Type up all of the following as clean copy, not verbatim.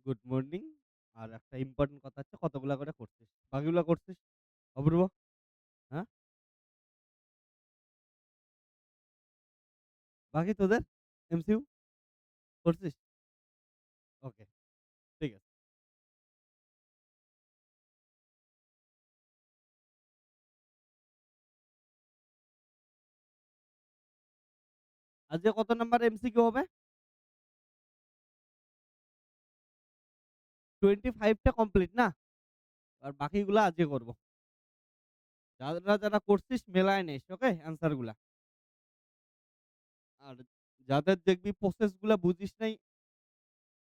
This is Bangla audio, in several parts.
Good morning. আর একটা ইম্পোর্টেন্ট কথা হচ্ছে কতগুলা করে করছিস? বাকিগুলা করছিস? অপূর্ব? হ্যাঁ? বাকি তোদের? এমসিইউ করছিস? ওকে, ঠিক আছে। আজকে কত নাম্বার এমসিকিউ হবে? 25 টা কমপ্লিট না? আর বাকিগুলা আজকে করব। যারা করছিস মেলায় নিস, ওকে? অ্যান্সার গুলা। আর যাদের দেখবি প্রসেস গুলা বুঝিস নাই,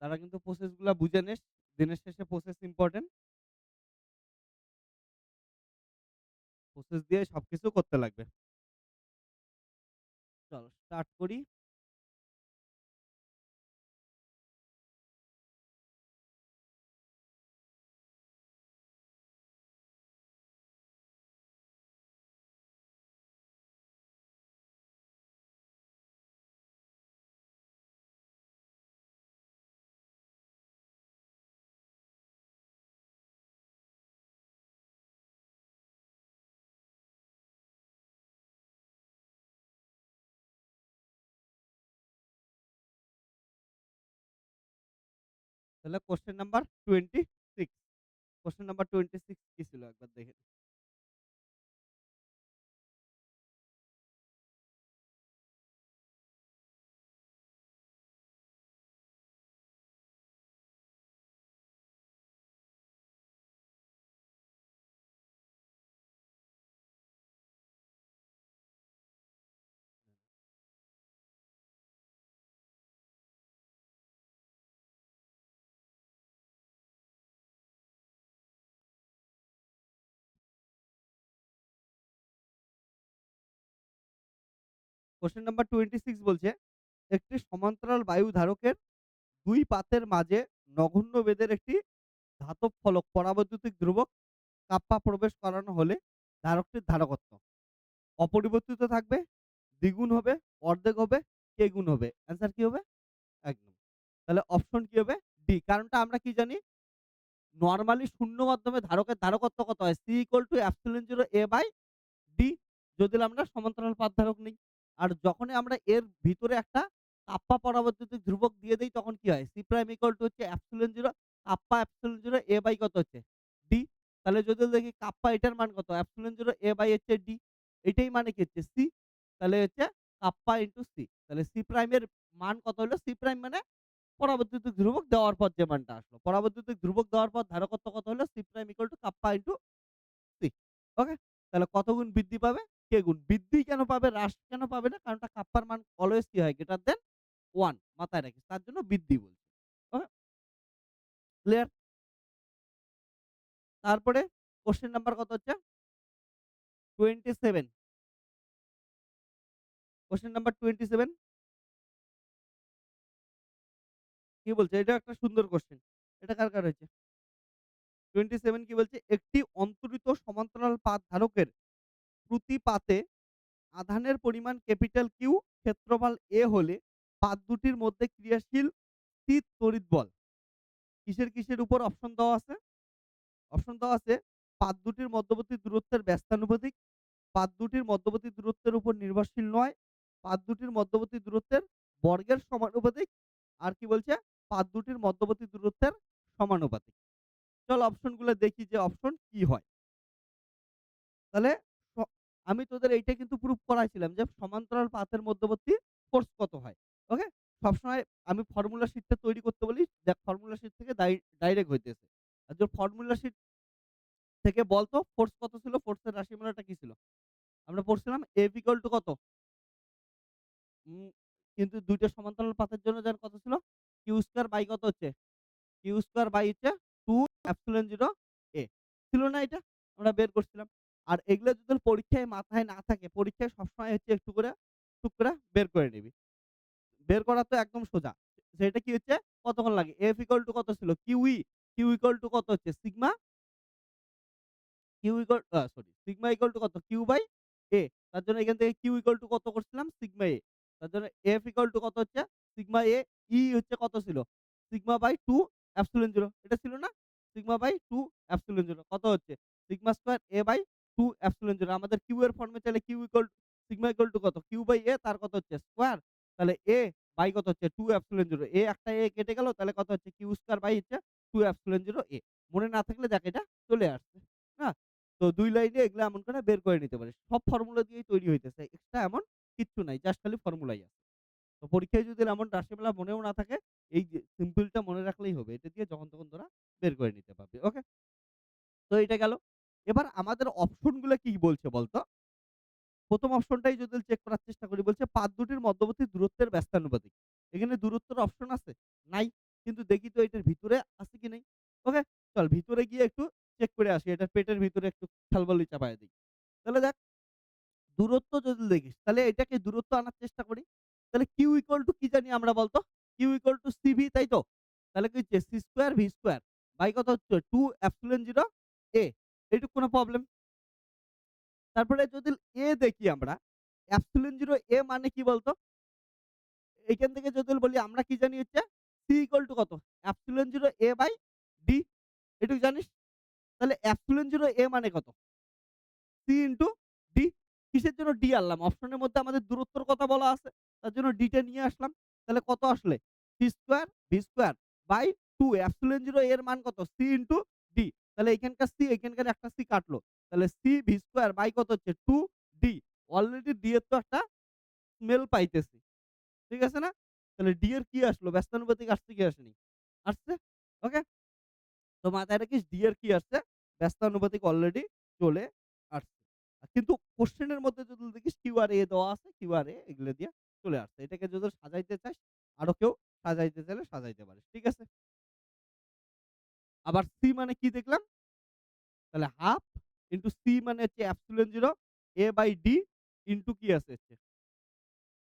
তারা কিন্তু প্রসেস গুলা বুঝে নিস। দিনের শেষে প্রসেস ইম্পোর্টেন্ট। প্রসেস দিয়ে সবকিছু করতে লাগবে। চল স্টার্ট করি। তাহলে কোয়েশ্চেন নাম্বার 26। কোয়েশ্চেন নাম্বার 26 কি ছিল একবার দেখে নিই। কোয়েশ্চেন নাম্বার 26 বলছে, একটি সমান্তরাল বায়ু ধারকের ২ পাতের মাঝে নগণ্য বেধের একটি ধাতব ফলক পরাবৈদ্যুতিক ধ্রুবক কাপ্পা প্রবেশ করানো হলে ধারকটির ধারকত্ব অপরিবর্তিত থাকবে, দ্বিগুণ হবে, অর্ধেক হবে, কে গুণ হবে? অ্যান্সার কি হবে? একদম। তাহলে অপশন কি হবে? ডি। কারণটা আমরা কি জানি? নরমালি শূন্য মাধ্যমে ধারকের ধারকত্ব কত হয়? C equal to epsilon 0 A by D, যদি আমরা সমান্তরাল পাত ধারক নিই। আর যখনই আমরা এর ভিতরে একটা কাপ্পা পরাবৈদ্যুতিক ধ্রুবক দিয়ে দেই তখন কি হয়? সি প্রাইম ইকুয়াল টু হচ্ছে epsilon 0 kappa epsilon 0 A by কত হচ্ছে? ডি। তাহলে যদি দেখি কাপ্পা এটার মান কত? এপসিলন 0 এ বাই হচ্ছে ডি। এটাই মানে কি হচ্ছে? সি। তাহলে হচ্ছে কাপ্পা ইনটু সি। তাহলে সি প্রাইম এর মান কত হলো? সি প্রাইম মানে পরাবৈদ্যুতিক ধ্রুবক দেওয়ার পর যে মানটা আসলো। পরাবৈদ্যুতিক ধ্রুবক দেওয়ার পর ধারকত্ব কত হলো? C prime equal to kappa into C. Okay? তাহলে কত গুণ বৃদ্ধি পাবে? কে গুণ। বৃদ্ধি কেন পাবে? হ্রাস কেন পাবে না? কারণটা কাপ্পার মান অলওয়েজ কি হয়? গ্রেটার দেন 1 মাথায় রাখিস। তার জন্য বৃদ্ধি বলছি। ওকে? ক্লিয়ার? তারপরে কোয়েশ্চেন নাম্বার কত হচ্ছে? 27। কোয়েশ্চেন নাম্বার 27 কি বলছে? এটাও একটা সুন্দর কোয়েশ্চেন। এটা কার হয়েছে? 27 কি বলছে? একটি অন্তরিত সমান্তরাল পাত ধারকের প্রতি পাতে আধানের পরিমাণ ক্যাপিটাল কিউ, ক্ষেত্রফল এ হলে পাত দুটির মধ্যে ক্রিয়াশীল স্থির তড়িৎ বল কিসের উপর? অপশন দেওয়া আছে। অপশন দেওয়া আছে পাত দুটির মধ্যবর্তী দূরত্বের ব্যস্তানুপাতিক, পাত দুটির মধ্যবর্তী দূরত্বের উপর নির্ভরশীল নয়, পাত দুটির মধ্যবর্তী দূরত্বের বর্গের সমানুপাতিক, আর কি বলছে? পাত দুটির মধ্যবর্তী দূরত্বের সমানুপাতিক। চল অপশনগুলো দেখি যে অপশন কি হয়। তাহলে স আমি তোদের এইটা কিন্তু প্রুফ করাইছিলাম যে সমান্তরাল পাতের মধ্যবর্তী ফোর্স কত হয়। ওকে? সবসময় আমি ফর্মুলা শিটটা তৈরি করতে বলি। দেখ ফর্মুলা শিট থেকে ডাইরেক্ট হইতেছে। আর যে ফর্মুলা শিট থেকে বলতো ফোর্স কত ছিল? ফোর্সের রাশিমালাটা কি ছিল? আমরা পড়ছিলাম F ইকুয়াল টু কত? উম কিন্তু ২ টা সমান্তরাল পাতের জন্য জান কত ছিল? কিউ স্কয়ার বাই কত হচ্ছে? কিউ স্কয়ার বাই হচ্ছে 2 এপসিলন 0 এ। ছিল না এটা? আমরা বের করছিলাম। আর এগুলো যদি পরীক্ষায় মাথায় না থাকে, পরীক্ষায় সবসময় হচ্ছে একটু করে টুক করে বের করে নিবি। বের করা তো একদম সোজা। সেটা কি হচ্ছে? কতক্ষণ লাগে? F ইকুয়াল টু কত ছিল? কিউই। কিউ ইকুয়াল টু কত হচ্ছে? Sigma Q equal sorry sigma equal to কত? Q by A. তার জন্য এখান থেকে কিউ ইকুয়াল টু কত করছিলাম? Sigma A. তার জন্য এফ ইকুয়াল টু কত হচ্ছে? সিগমা এ। ই হচ্ছে কত ছিল? সিগমা বাই 2 এপসিলন 0 এটা ছিল না? সিগমা বাই 2 এপসিলন 0 কত হচ্ছে? Sigma square A by 2 epsilon 0 আমাদের কিউ এর ফর্মে চাইলে Q equal sigma equal to কত? কিউ বাই A তার কত হচ্ছে? স্কয়ার। তাহলে A বাই কত হচ্ছে? 2 এপসিলন 0 একটা A কেটে গেল তাহলে কত হচ্ছে? কিউ স্কয়ার বাই হচ্ছে 2 এপসিলন 0 A মনে না থাকলে দেখ এটা চলে আসছে। না? তো ২ লাইনে এগুলা এমন করে বের করে নিতে পারিস। সব ফর্মুলা দিয়েই তৈরি হইতেছে। এক্সট্রা এমন কিচ্ছু নাই। জাস্ট খালি ফর্মুলাই আছে। তো পরীক্ষায় যদি এমন রাশিমালা মনেও না থাকে, এই যে সিম্পলটা মনে রাখলেই হবে। এটা দিয়ে যখন তখন তোরা বের করে নিতে পারবি। ওকে? তো এটা গেল। এবার আমাদের অপশন গুলা কি বলছে বলতো? ১ম অপশনটাই যদি চেক করার চেষ্টা করি বলছে পাত দুটির মধ্যবর্তী দূরত্বের ব্যস্তানুপাতিক। এখানে দূরত্বের অপশন আছে? নাই। কিন্তু দেখি তো এটার ভিতরে আছে কি নাই। ওকে? চল ভিতরে গিয়ে একটু চেক করে আসি। এটার পেটের ভিতরে একটু খেলবলি চাপায়া দেই। তাহলে দেখ দূরত্ব যদি দেখিস তাহলে এটাকে দূরত্ব আনার চেষ্টা করি। তাহলে কিউ ইকুয়াল টু কি জানি আমরা বলতো? কিউ ইকুয়াল টু সিভি তাই তো? তাহলে কি হচ্ছে C square V square by কত হচ্ছে 2 এপসিলন 0 এ। এইটুক কোনো প্রবলেম। তারপরে যদি এ দেখি আমরা, এপসিলন 0 এ মানে কি বলতো? এইখান থেকে যদি বলি আমরা কি জানি হচ্ছে সি ইকুয়াল টু কত? Epsilon 0 A by D. এটুক জানিস? তাহলে এপসিলন 0 এ মানে কত? C into D. কিসের জন্য ডি আনলাম? অপশনের মধ্যে আমাদের দূরত্বের কথা বলা আছে। তার জন্য ডি টা নিয়ে আসলাম। তাহলে কত আসলে? C square V square by 2 epsilon 0 এর মান কত? C into D. তাহলে এখানকার সি এখানকার একটা সি কাটলো। তাহলে সি ভি স্কয়ার বাই কত হচ্ছে? 2 ডি। অলরেডি ডি এর তো একটা স্মেল পাইতেছি। ঠিক আছে না? তাহলে ডি এর কি আসলো? ব্যস্তানুপাতিক আসছে কি আসেনি? আসছে। ওকে? তো মাথায় রাখিস ডি এর কি আসছে? ব্যস্তানুপাতিক অলরেডি চলে আসছে। কিন্তু কোশ্চেনের মধ্যে যদি দেখিস কিউ আর এ দেওয়া আছে, কিউ আর এ এগুলো দিয়ে চলে আসছে। এটাকে যদি সাজাইতে চাস, আরো কেউ সাজাইতে চাইলে সাজাইতে পারিস। ঠিক আছে? আবার সি মানে কি দেখলাম? তাহলে হাফ ইনটু সি মানে হচ্ছে epsilon 0 A by D into কি আছে হচ্ছে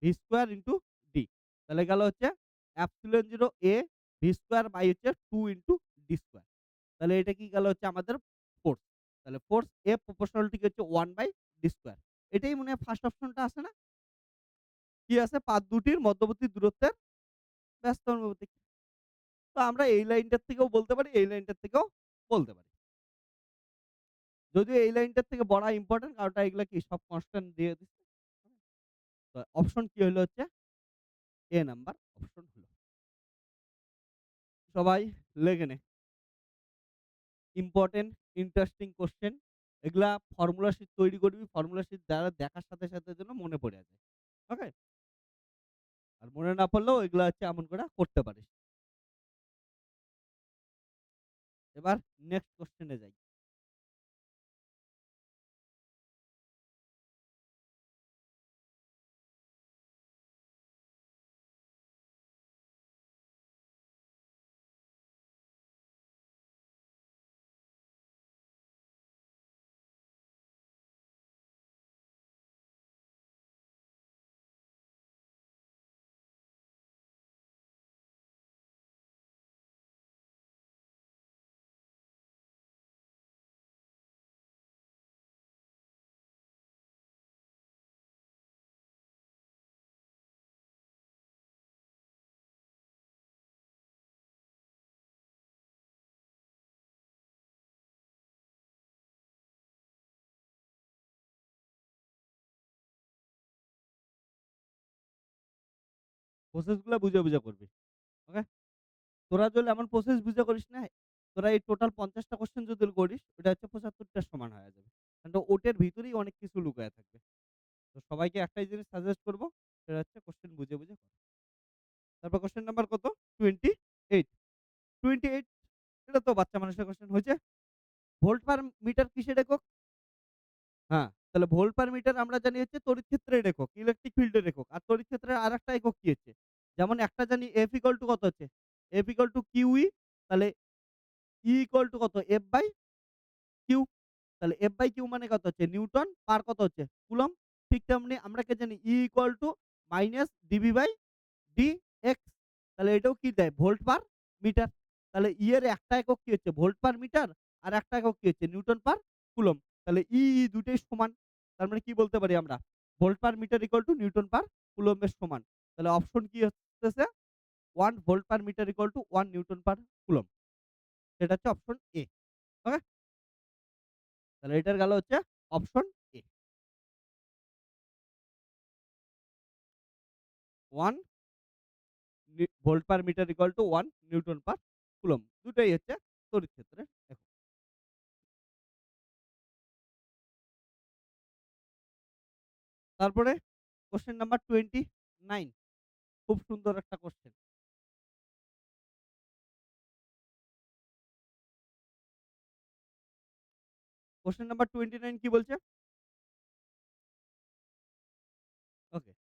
ভি স্কয়ার ইনটু ডি। তাহলে গেল হচ্ছে epsilon 0 A V square by হচ্ছে 2 ইনটু ডি স্কয়ার। তাহলে এটা কি গেল হচ্ছে আমাদের ফোর্স। তাহলে ফোর্স এ প্রপোর্শনাল ঠিক হচ্ছে 1 বাই ডি স্কয়ার। এটাই মনে হয় ফার্স্ট অপশনটা আছে না? কি আছে? পাত দুটির মধ্যবর্তী দূরত্বের ব্যস্ত অনুপাতিক। তো আমরা এই লাইনটার থেকেও বলতে পারি, এই লাইনটার থেকেও বলতে পারি। যদিও এই লাইনটার থেকে বড়া ইম্পোর্টেন্ট কারণ এগুলা কি সব কনস্ট্যান্ট দিয়ে দিচ্ছে। তো অপশন কি হইলো হচ্ছে এ নাম্বার অপশন হলো। সবাই লেখে নে। Important interesting question. এগুলা ফর্মুলা শিট তৈরি করবি। ফর্মুলা শিট দ্বারা দেখার সাথে, সাথে যেন মনে পড়ে যায়। ওকে? আর মনে না পড়লেও এগুলা হচ্ছে এমন করে করতে পারিস। এবার নেক্সট কোয়েশ্চেন এ যাই। প্রসেস গুলা বুঝে, বুঝে করবি। ওকে? তোরা যদি এমন প্রসেস বুঝে করিস না, তোরা এই টোটাল ৫০ টা কোয়েশ্চেন যদি করিস, ওটা হচ্ছে ৭৫ টার সমান হয়ে যাবে। কারণ ওটার ভিতরেই অনেক কিছু লুকায়া থাকবে। তো সবাইকে একটাই জিনিস সাজেস্ট করব, সেটা হচ্ছে কোয়েশ্চেন বুঝে, বুঝে কর। তারপর কোয়েশ্চেন নাম্বার কত? 28 28 এটা তো বাচ্চা মানুষের কোয়েশ্চেন হয়েছে। ভোল্ট পার মিটার কিসের একক? হ্যাঁ, তাহলে ভোল্ট পার মিটার আমরা জানি হচ্ছে তড়িৎ ক্ষেত্রের একক, ইলেকট্রিক ফিল্ডের একক। আর তড়িৎ ক্ষেত্রের আরেকটা একক কি হচ্ছে? যেমন একটা জানি F ইকুয়াল টু কত হচ্ছে? F ইকুয়াল টু QE তাহলে E ইকুয়াল টু কত? F by Q. তাহলে এফ বাই কিউ মানে কত হচ্ছে? নিউটন পার কত হচ্ছে? কুলম্ব। ঠিক তেমনি আমরা কি জানি E equal to minus DV by DX. তাহলে এটাও কি দেয়? Volt per metre. তাহলে ই এর একটা একক কি হচ্ছে? ভোল্ট পার মিটার আর একটা একক কি হচ্ছে? Newton per coulomb. তাহলে দুটোই সমান। তার মানে কি বলতে পারি আমরা? Volt per metre equal to newton per কুলম্বের সমান। তাহলে অপশন কি হতেছে? 1 volt per metre equal to 1 newton per coulomb. সেটা হচ্ছে অপশন এ। ওকে? তাহলে এটার গেল হচ্ছে option A. 1 volt per metre equal to 1 newton per coulomb. দুটাই হচ্ছে তড়িৎ ক্ষেত্রের একক। তারপরে কোয়েশ্চেন নাম্বার 29, খুব সুন্দর একটা কোয়েশ্চেন। কোয়েশ্চেন নাম্বার 29 কি বলছে? ওকে।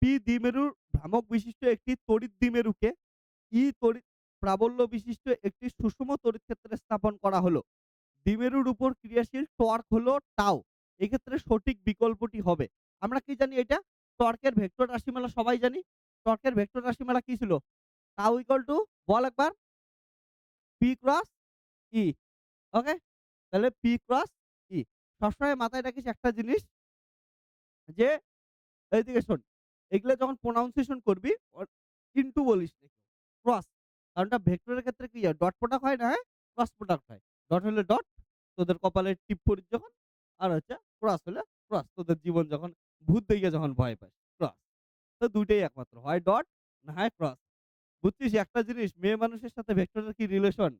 পি দ্বিমেরুর ভ্রামক বিশিষ্ট একটি তড়িৎ দ্বিমেরুকে ই তড়িৎ প্রাবল্য বিশিষ্ট একটি সুষম তড়িৎ ক্ষেত্রে স্থাপন করা হলো। দ্বিমেরুর উপর ক্রিয়াশীল টর্ক হলো টাউ। এক্ষেত্রে সঠিক বিকল্পটি হবে। আমরা কি জানি এটা? টর্কের ভেক্টর রাশিমালা সবাই জানি। টর্কের ভেক্টর রাশিমালা কি ছিল? টাউ ইকুয়াল টু বল একবার পি ক্রস ই। ওকে? তাহলে পি ক্রস ই। সবসময় মাথায় রাখিস একটা জিনিস যে এইদিকে শোন। এগুলো যখন প্রনাউন্সিয়েশন করবি ইনটু বলিস না। ক্রস। কারণটা ভেক্টরের ক্ষেত্রে কি হয়? ডট প্রোডাক্ট হয় না, হ্যাঁ? ক্রস প্রোডাক্ট হয়। ডট হলে ডট, তোদের কপালে টিপ পড়িস যখন, আর হচ্ছে ক্রস হলে ক্রস, তোদের জীবন যখন ভূত দেইখা যখন ভয় পাস। ক্রস। তো ২ টাই একমাত্র। হয় ডট না হয় ক্রস। বুঝছিস একটা জিনিস, মেয়ে মানুষের সাথে ভেক্টরের কি রিলেশন?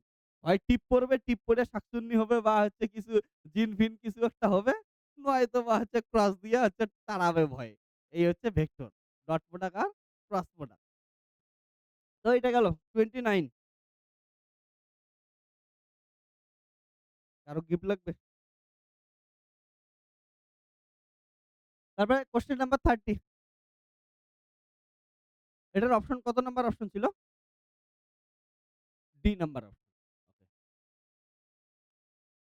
হয় টিপ পড়বে, টিপ পড়ে শাকচুন্নি হবে বা হচ্ছে কিছু জিন-ফিন কিছু একটা হবে। নয়তোবা হচ্ছে ক্রস দিয়া হচ্ছে তাড়াবে ভয়ে। এই হচ্ছে ভেক্টর। ডট প্রোডাক্ট আর ক্রস প্রোডাক্ট। তো এটা গেল 29। কারো গিফট লাগবে? তারপরে কোয়েশ্চেন নাম্বার 30। এটার অপশন কত নাম্বার অপশন ছিল? D number option. ওকে।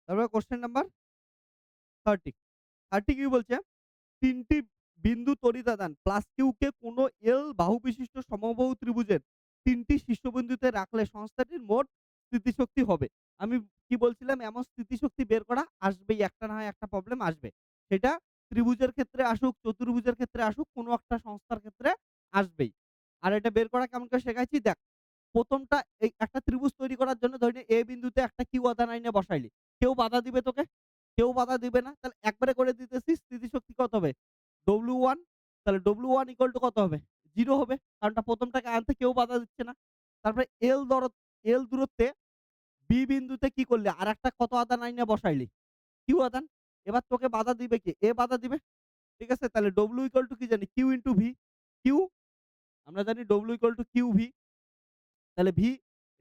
তারপরে কোয়েশ্চেন নাম্বার 30। 30 কি বলছে? ৩ টি বিন্দু তড়িতাদান প্লাস কিউ কে কোন এল বাহু বিশিষ্ট সমবাহু ত্রিভুজের ৩ টি শীর্ষবিন্দুতে রাখলে সংস্থাটির মোট স্থিতিশক্তি হবে। আমি কি বলছিলাম? এমন স্থিতিশক্তি বের করা আসবেই, একটা না হয় একটা প্রবলেম আসবে। সেটা ত্রিভুজের ক্ষেত্রে আসুক, চতুর্ভুজের ক্ষেত্রে আসুক, কোন একটা সংস্থার ক্ষেত্রে আসবেই। আর এটা বের করা কেমন করে শেখাইছি দেখ। ১ম টা এই একটা ত্রিভুজ তৈরি করার জন্য ধরে নে এ বিন্দুতে একটা কিউ আধান আইনা বসাইলি। কেউ বাধা দিবে তোকে? কেউ বাধা দিবে না। তাহলে একবারে করে দিতেছি, স্থিতিশক্তি কত হবে? W1, তাহলে W1 ইকুয়াল টু কত হবে? 0 হবে। কারণটা ১ম টাকে আনতে কেউ বাধা দিচ্ছে না। তারপরে L দূরত্বে B বিন্দুতে কি করলি? আরেকটা কত আধান আইনা বসাইলি? Q আধান। এবার তোকে বাধা দিবে কে? A বাধা দিবে। ঠিক আছে? তাহলে W ইকুয়াল টু কি জানি? Q into V। Q, আমরা জানি W ইকুয়াল টু QV। তাহলে V,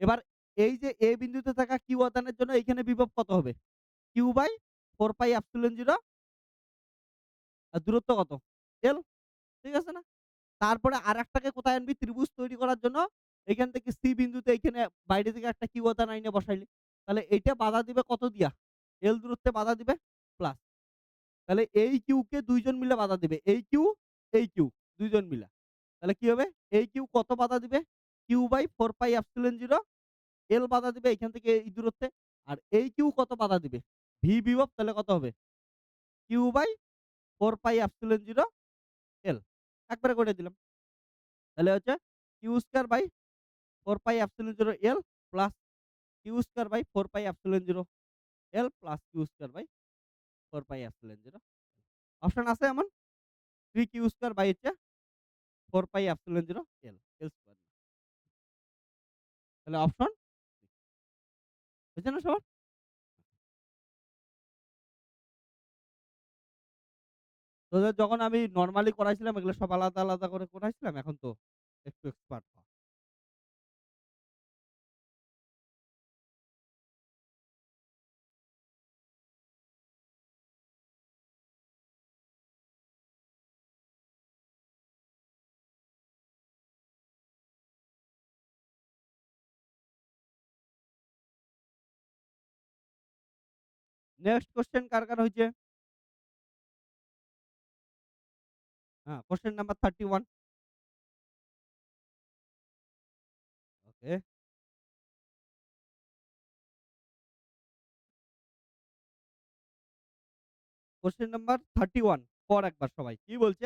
এবার এই যে A বিন্দুতে থাকা Q আধানের জন্য এইখানে বিভব কত হবে? Q বাই 4 পাই এপসিলন 0, আর দূরত্ব কত? L। ঠিক আছে না? তারপরে আরেকটাকে কোথায় আনবি? ত্রিভুজ তৈরি করার জন্য এখান থেকে সি বিন্দুতে এইখানে বাইরে থেকে একটা কিউ আধান আইনা বসাইলি। তাহলে এইটা বাধা দিবে কত দিয়া? এল দূরত্বে বাধা দিবে প্লাস। তাহলে এই কিউ কে ২ জন মিলে বাধা দিবে। এই কিউ ২ জন মিলা। তাহলে কি হবে? এই কিউ কত বাধা দিবে? কিউ বাই 4 পাই এপসিলন 0, এল বাধা দিবে এখান থেকে এই দূরত্বে। আর এই কিউ কত বাধা দিবে? ভি বিভব, তাহলে কত হবে? Q by 4 pi epsilon 0 L. একবারে করে দিলাম। তাহলে হচ্ছে Q square by 4 pi epsilon 0 L plus Q square by 4 pi epsilon 0 L plus Q square by 4 pi epsilon 0। Option আছে এমন? 3 কিউ স্কয়ার বাই হচ্ছে 4 পাই এপসিলন 0 এল, এল স্কয়ার না। তাহলে অপশন হয়েছে না সবার? তোদের যখন আমি নরমালি করাইছিলাম এগুলো সব আলাদা, আলাদা করে করাইছিলাম। এখন তো একটু এক্সপার্ট হ। নেক্সট কোয়েশ্চেন কার হইছে? হ্যাঁ, কোয়েশ্চেন নাম্বার 31। ওকে। কোয়েশ্চেন নাম্বার 31 পড় একবার সবাই। কি বলছে?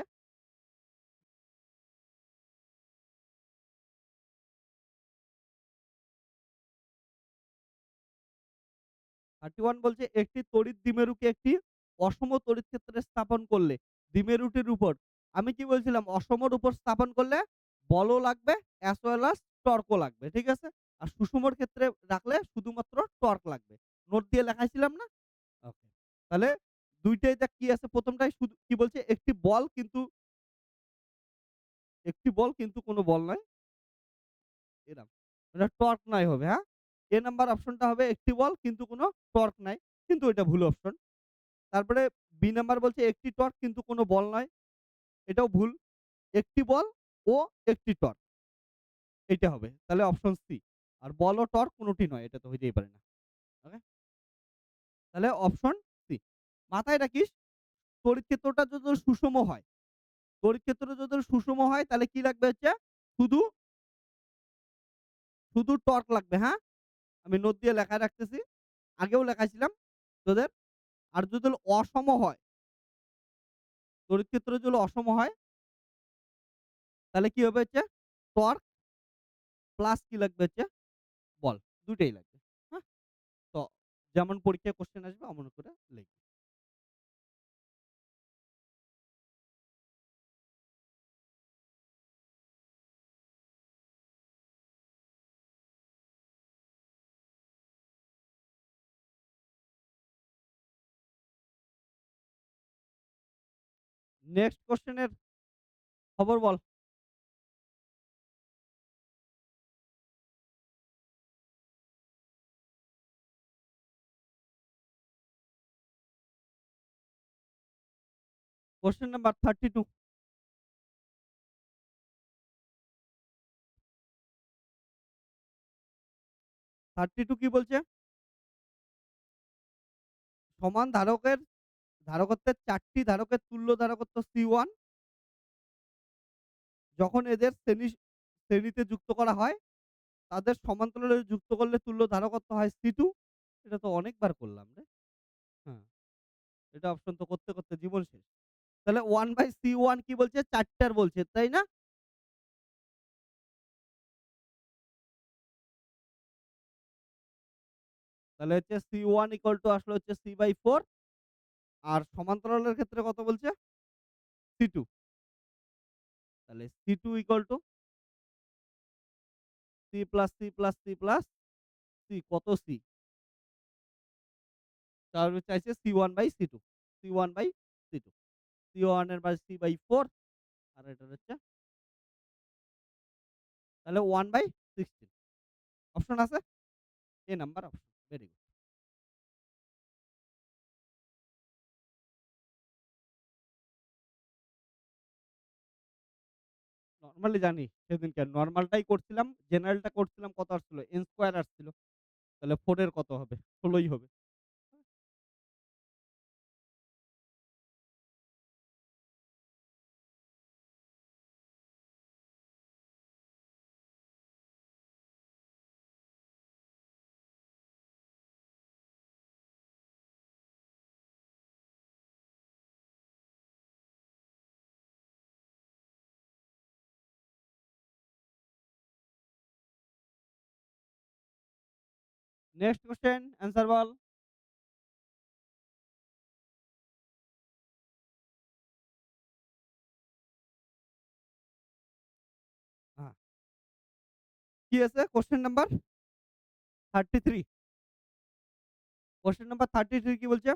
31 বলছে একটি তড়িৎ দ্বিমেরুকে একটি অসম তড়িৎ ক্ষেত্রে স্থাপন করলে দ্বিমেরুটির উপর আমি কি বলছিলাম অসমর উপর স্থাপন করলে বলও লাগবে as well as টর্কও লাগবে। ঠিক আছে? আর সুষমর ক্ষেত্রে রাখলে শুধুমাত্র টর্ক লাগবে। নোট দিয়ে লেখাইছিলাম না? ওকে। তাহলে ২ টাই যা কি আছে ১ম টাই শুধু কি বলছে একটি বল কিন্তু কোন বল নয়। এরম। এটা টর্ক নয় হবে, হ্যাঁ? এ নাম্বার অপশনটা হবে একটি বল কিন্তু কোন টর্ক নাই। কিন্তু এটা ভুল অপশন। তারপরে বি নাম্বার বলছে একটি টর্ক কিন্তু কোন বল নয়। এটাও ভুল। একটি বল ও একটি টর্ক। এইটা হবে। তাহলে অপশন সি। আর বল ও টর্ক কোনটি নয়। এটা তো হইতেই পারে না। ওকে? তাহলে অপশন সি। মাথায় রাখিস তড়িৎ ক্ষেত্রটা যদি সুষম হয়, তড়িৎ ক্ষেত্র যদি সুষম হয় তাহলে কি লাগবে হচ্ছে শুধু, শুধু টর্ক লাগবে, হ্যাঁ? আমি নোট দিয়ে লেখায় রাখতেছি। আগেও লেখাইছিলাম তোদের। আর যদি অসম হয়, তড়িৎ ক্ষেত্র যদি অসম হয় তাহলে কি হবে হচ্ছে টর্ক প্লাস কি লাগবে হচ্ছে বল। ২ টাই লাগবে। হ্যাঁ? তো যেমন পরীক্ষায় কোয়েশ্চেন আসবে অমন করে লিখবি। নেক্সট কোয়েশ্চেন এর খবর বল। কোয়েশ্চেন নাম্বার 32 কি বলছে? সমান ধারকত্বের ৪ টি ধারকের তুল্য ধারকত্ব C1 যখন এদের শ্রেণীতে যুক্ত করা হয়, তাদের সমান্তরালে যুক্ত করলে তুল্য ধারকত্ব হয় C2। এটা তো অনেকবার করলাম রে। হ্যাঁ, এটা অপশন তো করতে জীবন শেষ। তাহলে 1/C1 কি বলছে? ৪ টার বলছে, তাই না? তাহলে হচ্ছে C1 ইকুয়াল টু আসলে হচ্ছে C/4 আর সমান্তরালের ক্ষেত্রে কত বলছে? C2। তাহলে C2 equal to C plus C plus C plus C কত C? তাহলে চাইছে C1/C2। C1/C2। C1 এর মান C/4 আর এটার হচ্ছে তাহলে 1/16 অপশন আছে? A number option. Very good. Normally জানি সেদিনকে নরমালটাই করছিলাম, জেনারেলটা করছিলাম কত আসছিল? n স্কয়ার আসছিল। তাহলে 4 এর কত হবে? 16 ই হবে। নেক্সট কোয়েশ্চেন অ্যান্সার বল। হ্যাঁ, কি আছে কোয়েশ্চেন নাম্বার 33। কোয়েশ্চেন নাম্বার 33 কি বলছে?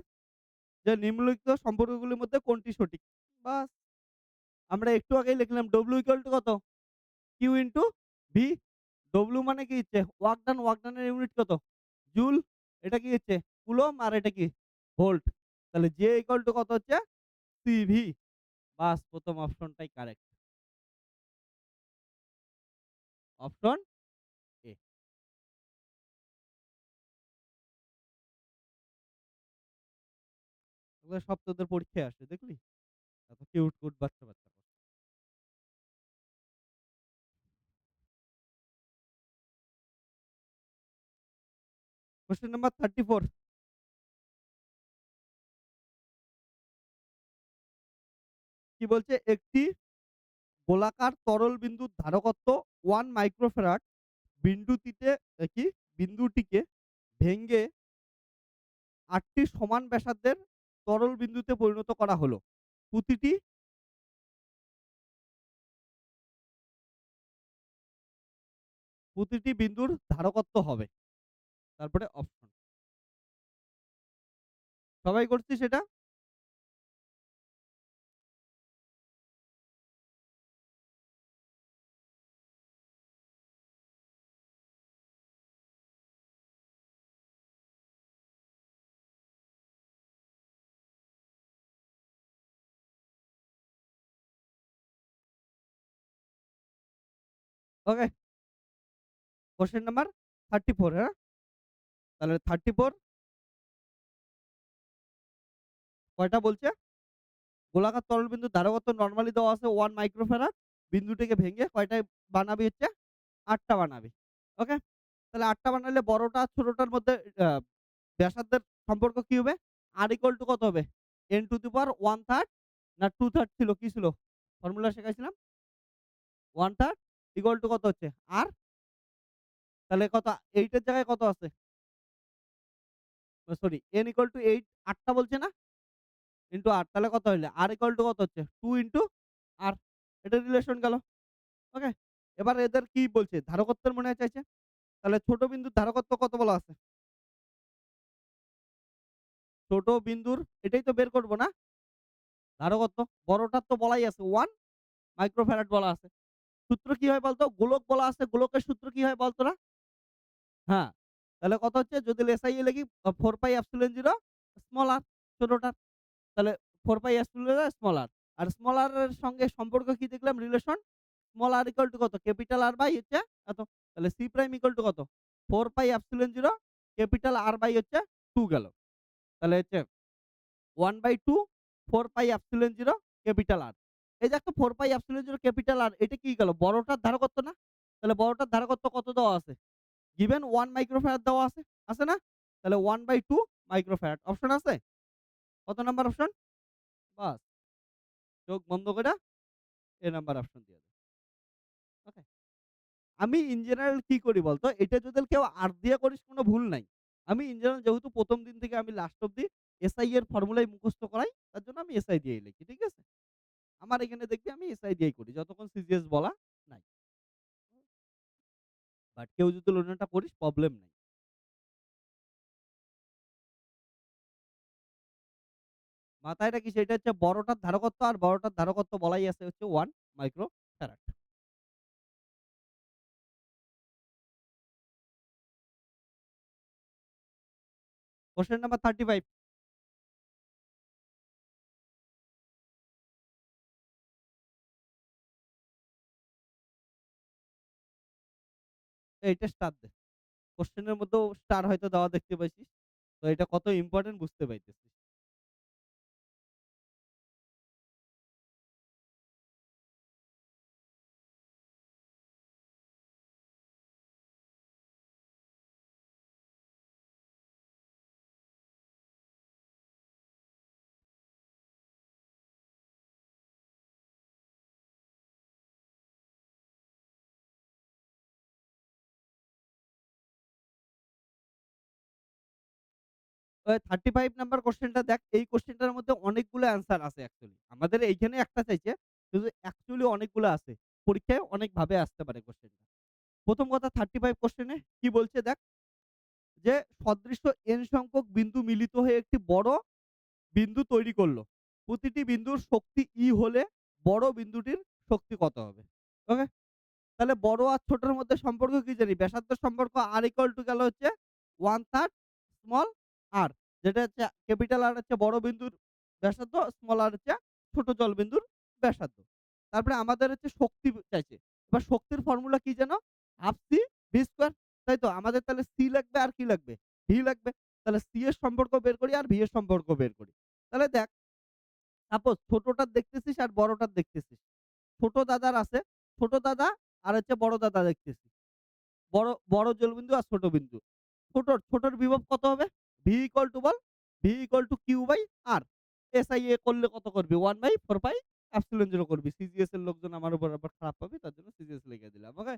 যে নিম্নলিখিত সম্পর্কগুলির মধ্যে কোনটি সঠিক? বাস আমরা একটু আগেই লিখলাম W ইকুয়াল টু কত? Q into V। W মানে কি হচ্ছে? ওয়ার্ক ডান এর ইউনিট কত? জুল। এটা কি হচ্ছে? কুলম্ব আর এটা কি? ভোল্ট। তাহলে J ইকুয়াল টু কত হচ্ছে? CV। বাস ১ম অপশনটাই কারেক্ট। Option A. এগুলো সব তোদের পরীক্ষায় আসে দেখলি? এত কিউট বাচ্চা। কোয়েশ্চেন নাম্বার 34 কি বলছে? একটি গোলাকার তরল বিন্দুর ধারকত্ব 1 মাইক্রোফ্যারাড বিন্দুটিতে কি? বিন্দুটিকে ভেঙ্গে 8 টি সমান ব্যাসার্ধের তরল বিন্দুতে পরিণত করা হলো। প্রতিটি প্রতিটি বিন্দুর ধারকত্ব হবে। তারপরে অপশন। সবাই করছি সেটা? ওকে? কোয়েশ্চেন নাম্বার 34, হ্যাঁ? তাহলে 34 কয়টা বলছে? গোলাকার তরল বিন্দুর ধারকত্ব নরমালি দেওয়া আছে 1 মাইক্রোফ্যারাড। বিন্দুটিকে ভেঙে কয়টায় বানাবি হচ্ছে? ৮ টা বানাবি। ওকে? তাহলে ৮ টা বানাইলে বড়টা আর ছোটটার মধ্যে আ ব্যাসার্ধের সম্পর্ক কি হবে? R ইকুয়াল টু কত হবে? n টু দি পাওয়ার 1/3 না 2/3 ছিল? কি ছিল? ফর্মুলা শেখাইছিলাম? 1/3 ইকুয়াল টু কত হচ্ছে? R, তাহলে কত 8 এর জায়গায় কত আছে? সরি, n ইকুয়াল টু 8, ৮ টা বলছে না? ইন্টু R, তাহলে কত হইলো? R ইকুয়াল টু কত হচ্ছে? 2 ইন্টু R, এটা রিলেশন গেল। ওকে? এবার এদের কি বলছে? ধারকত্বের মনে হয় চাইছে। তাহলে ছোট বিন্দুর ধারকত্ব কত বলা আছে? ছোট বিন্দুর এটাই তো বের করব না? ধারকত্ব। বড়টার তো বলাই আছে 1 মাইক্রোফ্যারাড বলা আছে। সূত্র কি হয় বলতো? গোলক বলা আছে। গোলকের সূত্র কি হয় বলতো না? হ্যাঁ। তাহলে কত হচ্ছে? যদি এসআই লিখি 4 পাই এপসিলন 0 স্মল r ছোটটার। তাহলে 4 পাই এপসিলন 0 স্মল r। আর স্মল r এর সঙ্গে সম্পর্ক কি দেখলাম relation? Small r equal to কত? ক্যাপিটাল R বাই হচ্ছে এত। তাহলে সি প্রাইম ইকুয়াল টু কত? 4 pi epsilon 0 capital R by হচ্ছে 2 গেল। তাহলে হচ্ছে 1/2 4 পাই এপসিলন 0 ক্যাপিটাল R। এই যে একটা 4 পাই এপসিলন 0 ক্যাপিটাল R, এটা কি গেল? বড়টার ধারকত্ব না? তাহলে বড়টার ধারকত্ব কত দেওয়া আছে? গিভেন 1 মাইক্রোফ্যারাড দেওয়া আছে। আছে না? তাহলে 1/2 মাইক্রোফ্যারাড। অপশন আছে? কত নাম্বার অপশন? বাস, চোখ বন্ধ কইরা এ নাম্বার অপশন দিয়ে দেন। ওকে? আমি ইন জেনারেল কি করি বলতো? এটা যদি কেউ আর দিয়ে করিস কোন ভুল নাই। আমি ইন জেনারেল যেহেতু ১ম দিন থেকে আমি লাস্ট অব্দি এসআই এর ফর্মুলাই মুখস্থ করাই, তার জন্য আমি এসআই দিয়েই লিখি। ঠিক আছে? আমার এখানে দেখবি আমি এসআই দিয়েই করি। যতক্ষণ সিজিএস বলা নাই। বাট কেউ যদি অন্যটা করিস প্রবলেম নাই। মাথায় রাখিস এটা হচ্ছে বড়টার ধারকত্ব, আর বড়টার ধারকত্ব বলাই আছে হচ্ছে 1 মাইক্রো ফ্যারাড। কোয়েশ্চেন নাম্বার 35, এইটা স্টার দে। কোয়েশ্চেন এর মধ্যেও স্টার হয়তো দেওয়া দেখতে পাইছিস। তো এটা কত ইম্পোর্টেন্ট বুঝতে পাইতেছিস। ওই 35 নাম্বার কোয়েশ্চেনটা দেখ। এই কোয়েশ্চেনটার মধ্যে অনেকগুলো অ্যান্সার আছে অ্যাকচুয়ালি। আমাদের এইখানে একটা চাইছে, কিন্তু অ্যাকচুয়ালি অনেকগুলো আছে। পরীক্ষায় অনেকভাবে আসতে পারে কোয়েশ্চেনটা। ১ম কথা 35 কোয়েশ্চেনে কি বলছে দেখ, যে সদৃশ্য n সংখ্যক বিন্দু মিলিত হয়ে একটি বড় বিন্দু তৈরি করল। প্রতিটি বিন্দুর শক্তি E হলে বড় বিন্দুটির শক্তি কত হবে? ওকে? তাহলে বড় আর ছোটর মধ্যে সম্পর্ক কি জানি? ব্যাসার্ধের সম্পর্ক R ইকুয়াল টু গেল হচ্ছে 1/3 স্মল r, যেটা হচ্ছে ক্যাপিটাল R হচ্ছে বড় বিন্দুর ব্যাসার্ধ, স্মল r হচ্ছে ছোট জলবিন্দুর ব্যাসার্ধ। তারপরে আমাদের হচ্ছে শক্তি চাইছে। এবার শক্তির ফর্মুলা কি যেন? Half C V square. তাই তো? আমাদের তাহলে সি লাগবে আর কি লাগবে? ভি লাগবে। তাহলে সি এর সম্পর্ক বের করি আর ভি এর সম্পর্ক বের করি। তাহলে দেখ, সাপোজ ছোটটার দেখতেছিস আর বড়টার দেখতেছিস। ছোট দাদার আছে, ছোট দাদা আর হচ্ছে বড় দাদা দেখতেছি। বড় জলবিন্দু আর ছোট বিন্দু। ছোটর বিভব কত হবে? ভি ইকুয়াল টু বল? V equal to Q by R. এসআইএ করলে কত করবি? 1/4 পাই এপসিলন 0 করবি। সিজিএস এর লোকজন আমার উপর আবার খারাপ পাবে, তার জন্য সিজিএস লিখে দিলাম। ওকে?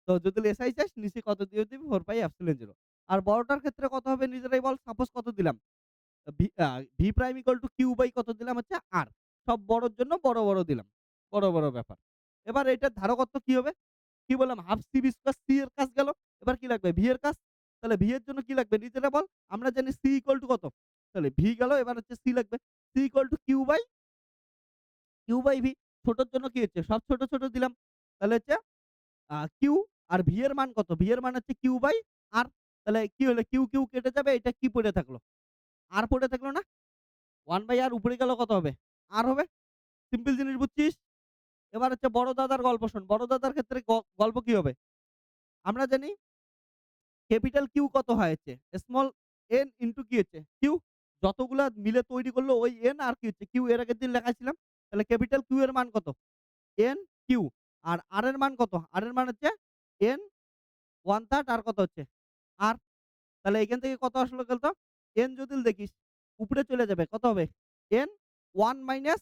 তো যদি এসআই চাস নিচে কত দিয়ে দিবি? 4 পাই এপসিলন 0। আর বড়টার ক্ষেত্রে কত হবে নিজেরাই বল? সাপোজ কত দিলাম? V prime equal to Q by কত দিলাম হচ্ছে আর। সব বড়র জন্য বড়, বড় দিলাম। বড়, বড় ব্যাপার। এবার এটার ধারকত্ব কি হবে? কি বললাম half C V square C এর কাজ গেল। এবার কি লাগবে? ভি এর কাজ। তাহলে ভি এর জন্য কি লাগবে? নিজেরা বল। আমরা জানি সি ইকুয়াল টু কত? তাহলে ভি গেল এবার হচ্ছে সি লাগবে। C equal to Q by V. ছোটর জন্য কি হচ্ছে? সব ছোট, ছোট দিলাম। তাহলে হচ্ছে কিউ আর ভি এর মান কত? ভি এর মান হচ্ছে কিউ বাই আর। তাহলে কি হলো? কিউ, কিউ কেটে যাবে। এটা কি পড়ে থাকলো? আর পড়ে থাকলো না? 1 বাই আর উপরে গেল কত হবে? আর হবে। সিম্পল জিনিস বুঝছিস? এবার হচ্ছে বড় দাদার গল্প শোন। বড় দাদার ক্ষেত্রে গল্প কি হবে? আমরা জানি ক্যাপিটাল কিউ কত হয়েছে? স্মল এন ইনটু কি হচ্ছে? কিউ। যতগুলা মিলে তৈরি করলো ওই এন আর কি হচ্ছে? কিউ এর আগের দিন লেখাছিলাম। তাহলে ক্যাপিটাল কিউ এর মান কত? N Q. আর আর এর মান কত? আর এর মান হচ্ছে এন 1/3 আর কত হচ্ছে? আর। তাহলে এখান থেকে কত আসলো বলতো? এন যদি দেখিস উপরে চলে যাবে। কত হবে? এন 1 মাইনাস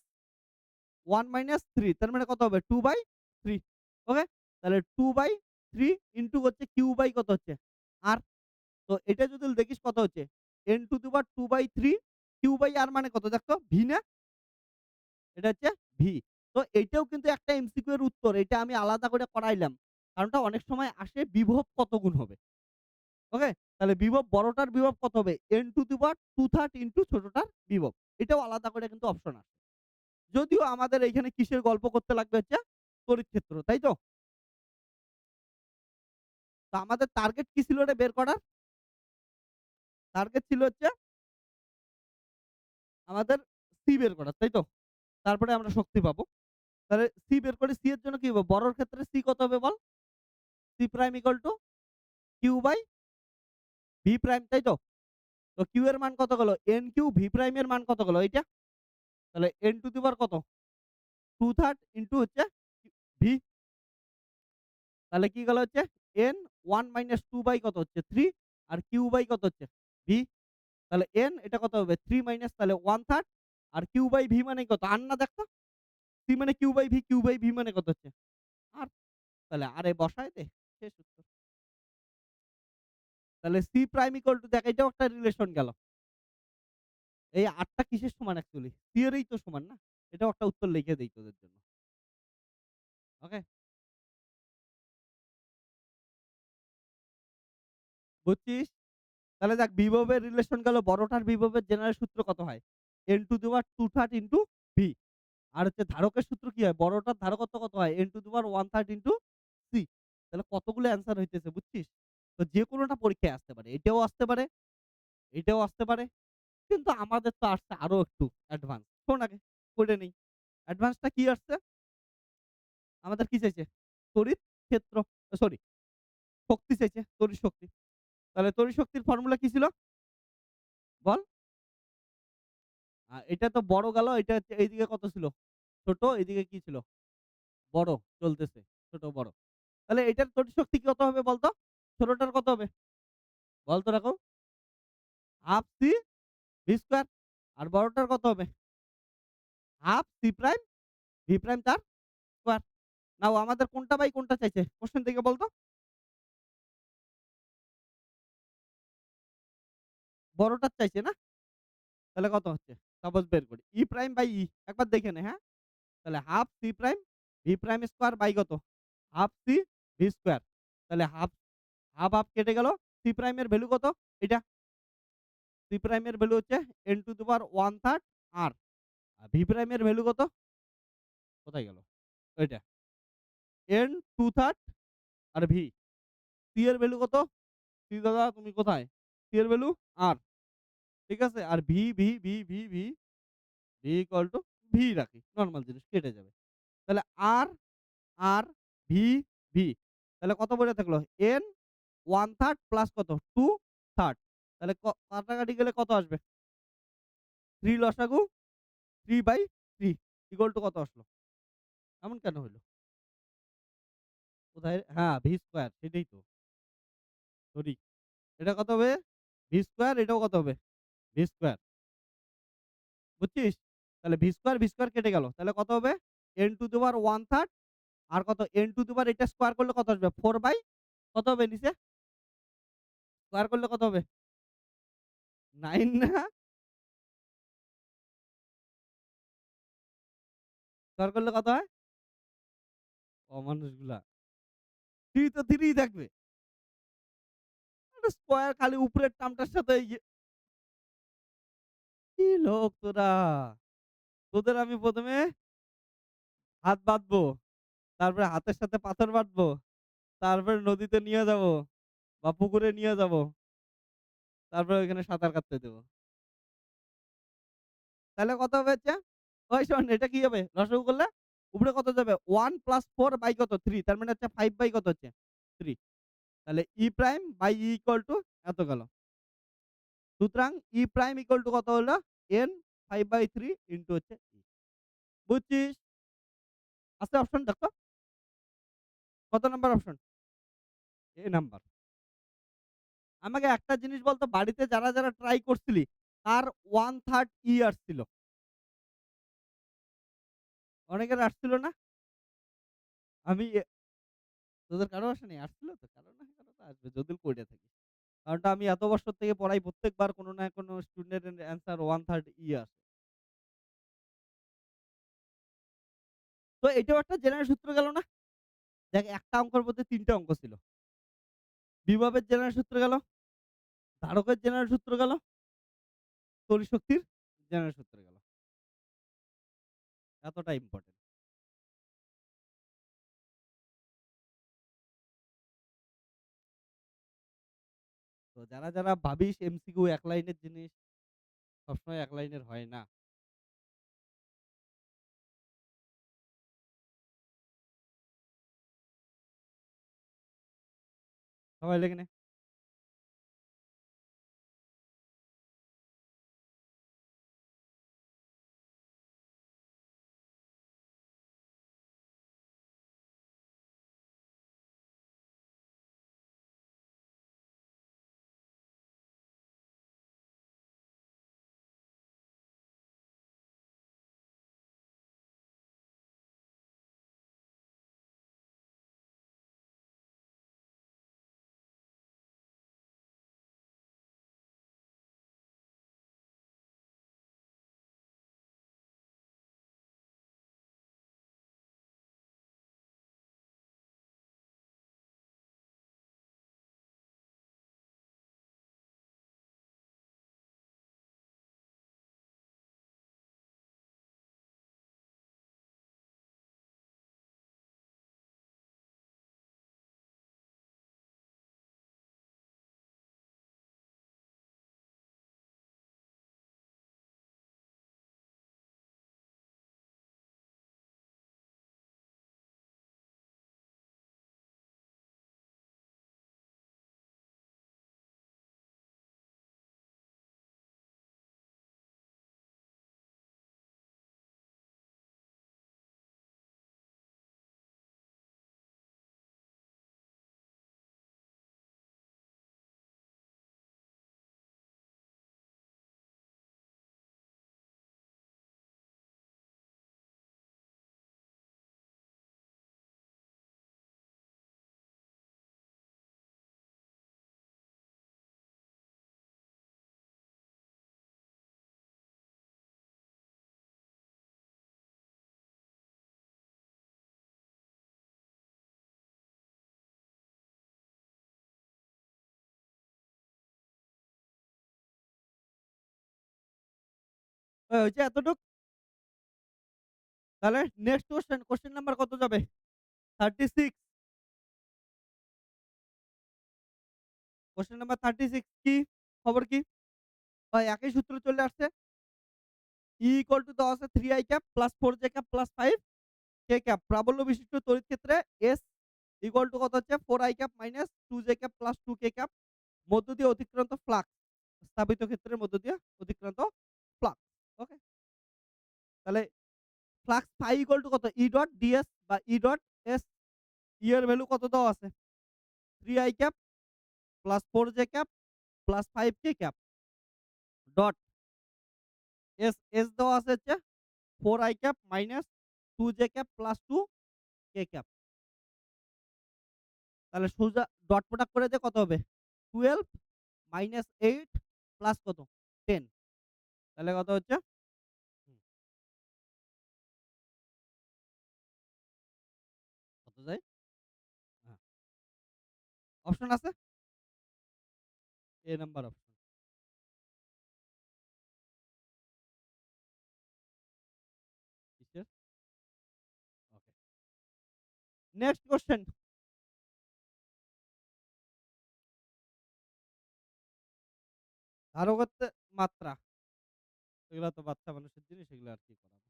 1 মাইনাস 3 তার মানে কত হবে? 2/3 ওকে? তাহলে 2/3 ইনটু হচ্ছে কিউ বাই কত হচ্ছে? আর। তো এটা যদি দেখিস কত হচ্ছে? n to the power 2/3 Q by R মানে কত দেখতো? ভি না? এটা হচ্ছে ভি। তো এইটাও কিন্তু একটা এমসিকিউ এর উত্তর। এটা আমি আলাদা করে করাইলাম। কারণটা অনেক সময় আসে বিভব কত গুণ হবে। ওকে? তাহলে বিভব বড়টার বিভব কত হবে? n to the power 2/3 into ছোটটার বিভব। এটাও আলাদা করে কিন্তু অপশন আছে। যদিও আমাদের এইখানে কিসের গল্প করতে লাগবে হচ্ছে তড়িৎ ক্ষেত্র, তাই তো? তো আমাদের টার্গেট কি ছিল রে বের করার? টার্গেট ছিল হচ্ছে আমাদের সি বের করার, তাই তো? তারপরে আমরা শক্তি পাবো। তাহলে সি বের করে সি এর জন্য কি হবে? বড়র ক্ষেত্রে সি কত হবে বল? C prime equal to Q by V prime, তাই তো? তো কিউ এর মান কত গেল? এন কিউ, ভি প্রাইম এর মান কত গেল? এইটা। তাহলে এন টু দি পাওয়ার কত? 2/3 ইনটু হচ্ছে ভি। তাহলে কি গেল হচ্ছে এন 1 মাইনাস 2 বাই কত হচ্ছে 3 আর কিউ বাই কত হচ্ছে ভি। তাহলে এন এটা কত হবে? 3 মাইনাস তাহলে 1/3 আর কিউ বাই ভি মানে কত? আর না দেখতো? সি মানে Q by V, Q by V মানে কত হচ্ছে? আর। তাহলে আর এ বসায় দে। শেষ উত্তর। তাহলে সি প্রাইম ইকুয়াল টু দেখ এটাও একটা রিলেশন গেল। এই ৮ টা কিসের সমান অ্যাকচুয়ালি? সি এরই তো সমান না? এটাও একটা উত্তর লিখে দেই তোদের জন্য। ওকে? বুঝছিস? তাহলে দেখ বিভবের রিলেশন গেল বড়টার বিভবের জেনারেল সূত্র কত হয়? n to the power 2/3 into V. আর হচ্ছে ধারকের সূত্র কি হয়? বড়টার ধারকত্ব কত হয়? n to the power 1/3 into C. তাহলে কতগুলো অ্যান্সার হইতেছে বুঝছিস? তো যেকোনোটা পরীক্ষায় আসতে পারে। এটাও আসতে পারে, এটাও আসতে পারে। কিন্তু আমাদের তো আসছে আরো একটু অ্যাডভান্স। শোন আগে পড়ে নেই। অ্যাডভান্সটা কি আসছে? আমাদের কি চাইছে? তড়িৎ ক্ষেত্র সরি শক্তি চাইছে, তড়িৎ শক্তি। তাহলে তড়িৎ শক্তির ফর্মুলা কি ছিল? বল? এটা তো বড় গেল, এটা হচ্ছে এইদিকে কত ছিল? ছোট, এদিকে কি ছিল? বড় চলতেছে। ছোট, বড়। তাহলে এটার তড়িৎ শক্তি কত হবে বলতো? ছোটটার কত হবে? বল তো রাখো। Half C V square. আর বড়টার কত হবে? Half C prime V prime তার স্কয়ার। নাও আমাদের কোনটা বাই কোনটা চাইছে? কোশ্চেন থেকে বলতো? বড়টার চাইছে না? তাহলে কত হচ্ছে? সাপোজ বের করি। E prime by E. একবার দেখে নে, হ্যাঁ? তাহলে half C prime V prime square by কত? Half C V square. তাহলে হাফ, হাফ, হাফ কেটে গেল। সি প্রাইম এর ভ্যালু কত? এটা। সি প্রাইম এর ভ্যালু হচ্ছে n টু দি পাওয়ার 1/3 আর ভি প্রাইম এর ভ্যালু কত? কোথায় গেল? ওইটা। n 2/3 আর ভি। সি এর ভ্যালু কত? সি দাদা তুমি কোথায়? সি এর ভ্যালু আর। ঠিক আছে? আর ভি ইকুয়াল টু ভি রাখি। নরমাল জিনিস কেটে যাবে। তাহলে আর, আর, ভি, ভি। তাহলে কত পড়ে থাকলো? n 1/3 প্লাস কত? 2/3। তাহলে কাটাকাটি গেলে কত আসবে? 3 লসাগু 3/3 ইকুয়াল টু কত আসলো? এমন কেন হইল? কোথায়? হ্যাঁ, ভি স্কয়ার সেটাই তো। সরি। এটা কত হবে? ভি স্কয়ার এটাও কত হবে? V square. বুঝছিস? তাহলে ভি স্কয়ার কেটে গেল। তাহলে কত হবে? n টু দি পাওয়ার 1/3 আর কত? n টু দি পাওয়ার এটা স্কয়ার করলে কত আসবে? 4 বাই কত হবে নিচে? স্কয়ার করলে কত হবে? 9 না? স্কয়ার করলে কত হয়? অমানুষগুলা। 3 তো 3 ই থাকবে। আরে স্কয়ার খালি উপরের টার্মটার সাথে কি লোক তোরা! তোদের আমি ১ম এ হাত বাঁধবো, তারপরে হাতের সাথে পাথর বাঁধবো, তারপরে নদীতে নিয়ে যাবো বা পুকুরে নিয়ে যাবো। তারপরে ওইখানে সাঁতার কাটতে দেব। তাহলে কত হবে হচ্ছে? ওই শোন এটা কি হবে? লসাগু করলে উপরে কত যাবে? 1 প্লাস 4 বাই কত? 3 তার মানে হচ্ছে 5 বাই কত হচ্ছে? 3 তাহলে E prime by E equal to এত গেল। সুতরাং ই প্রাইম ইকুয়াল টু কত হলো? n 5/3 ইনটু হচ্ছে ই। বুঝছিস? আছে অপশন দেখতো? কত নাম্বার অপশন? এ নাম্বার। আমাকে একটা জিনিস বলতো বাড়িতে যারা ট্রাই করছিলি তার 1/3 ই আসছিল। অনেকের আসছিল না? আমি তোদের কারো আসেনি? আসছিল তো? কারো না কারো তো আসবে যদিও পইড়া থাকিস। কারণটা আমি এত বছর থেকে পড়াই প্রত্যেকবার কোন না কোন স্টুডেন্টের অ্যান্সার 1/3 ই আসে। তো এটাও একটা জেনারেল সূত্র গেল না? দেখ একটা অঙ্কের মধ্যে ৩ টা অঙ্ক ছিল। বিভবের জেনারেল সূত্র গেল, ধারকের জেনারেল সূত্র গেল, তড়িৎ শক্তির জেনারেল সূত্র গেল। এতটা ইম্পোর্টেন্ট। তো যারা ভাবিস এমসিকিউ এক লাইনের জিনিস সবসময় এক লাইনের হয় না। সবাই লেখে নে। হইছে এতটুক। তাহলে নেক্সট কোয়েশ্চেন, কোয়েশ্চেন নাম্বার কত যাবে? 36। কোয়েশ্চেন নাম্বার 36 কি? খবর কি? ভাই একই সূত্র চলে আসছে। E ইকুয়াল টু দেওয়া আছে 3i cap plus 4j cap plus 5 কে ক্যাপ প্রাবল্য বিশিষ্ট তড়িৎ ক্ষেত্রে S ইকুয়াল টু কত হচ্ছে 4i cap minus 2j cap plus 2k cap মধ্য দিয়ে অতিক্রান্ত ফ্লাক্স স্থাপিত ক্ষেত্রের মধ্য দিয়ে অতিক্রান্ত ফ্লাক্স। ওকে? তাহলে ফ্লাক্স ফাই ইকুয়াল টু কত? E ডট ds বা E ডট s এর ভ্যালু কত দেওয়া আছে? 3i cap plus 4j cap plus 5k cap dot s দেওয়া আছে হচ্ছে 4i cap minus 2j cap plus 2k cap. তাহলে সোজা ডট প্রোডাক্ট করে দিয়ে কত হবে? 12 মাইনাস 8 প্লাস কত? 10 তাহলে কত হচ্ছে? হুম, অপশন আছে? A number option. কিসের? ওকে। Next question. ধারকত্বের মাত্রা। এগুলা তো বাচ্চা মানুষের জিনিস, এগুলো আর কি করাবো।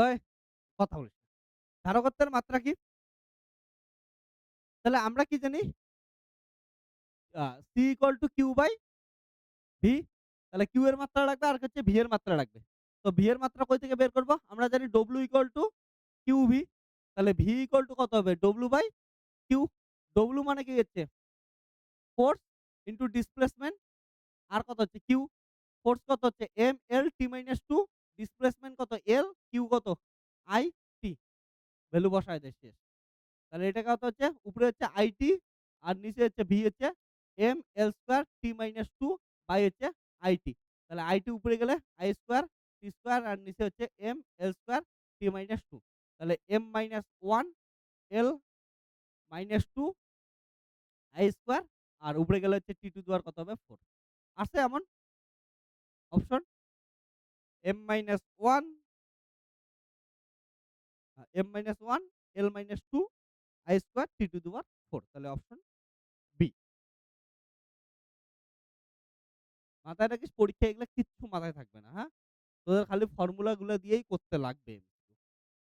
ওই কথা বলিস না। ধারকত্বের মাত্রা কি? তাহলে আমরা কি জানি? C equal to Q by V। তাহলে Q এর মাত্রা লাগবে আর হচ্ছে V এর মাত্রা লাগবে। তো V এর মাত্রা কই থেকে বের করব? আমরা জানি W ইকুয়াল টু QV। তাহলে V ইকুয়াল টু কত হবে? W by Q। W মানে কি হচ্ছে? Force into displacement. আর কত হচ্ছে? Q। ফোর্স কত হচ্ছে? MLT-2। ডিসপ্লেসমেন্ট কত? L। Q কত? IT। ভ্যালু বসায় দেয় শেষ। তাহলে এটা কত হচ্ছে? উপরে হচ্ছে IT আর নিচে হচ্ছে V হচ্ছে ML2T-2 বাই হচ্ছে IT। তাহলে IT উপরে গেলে I2 T2 আর নিচে হচ্ছে ML2T-2। তাহলে M-1 L-2 I2 আর উপরে গেলে হচ্ছে T2 কত হবে? 4। আছে এমন option? M-1 M-1 L-2 I2 T4। তাহলে অপশন বি। মাথায় রাখিস পরীক্ষায় এগুলা কিচ্ছু মাথায় থাকবে না, হ্যাঁ? তোদের খালি ফর্মুলা গুলা দিয়েই করতে লাগবে।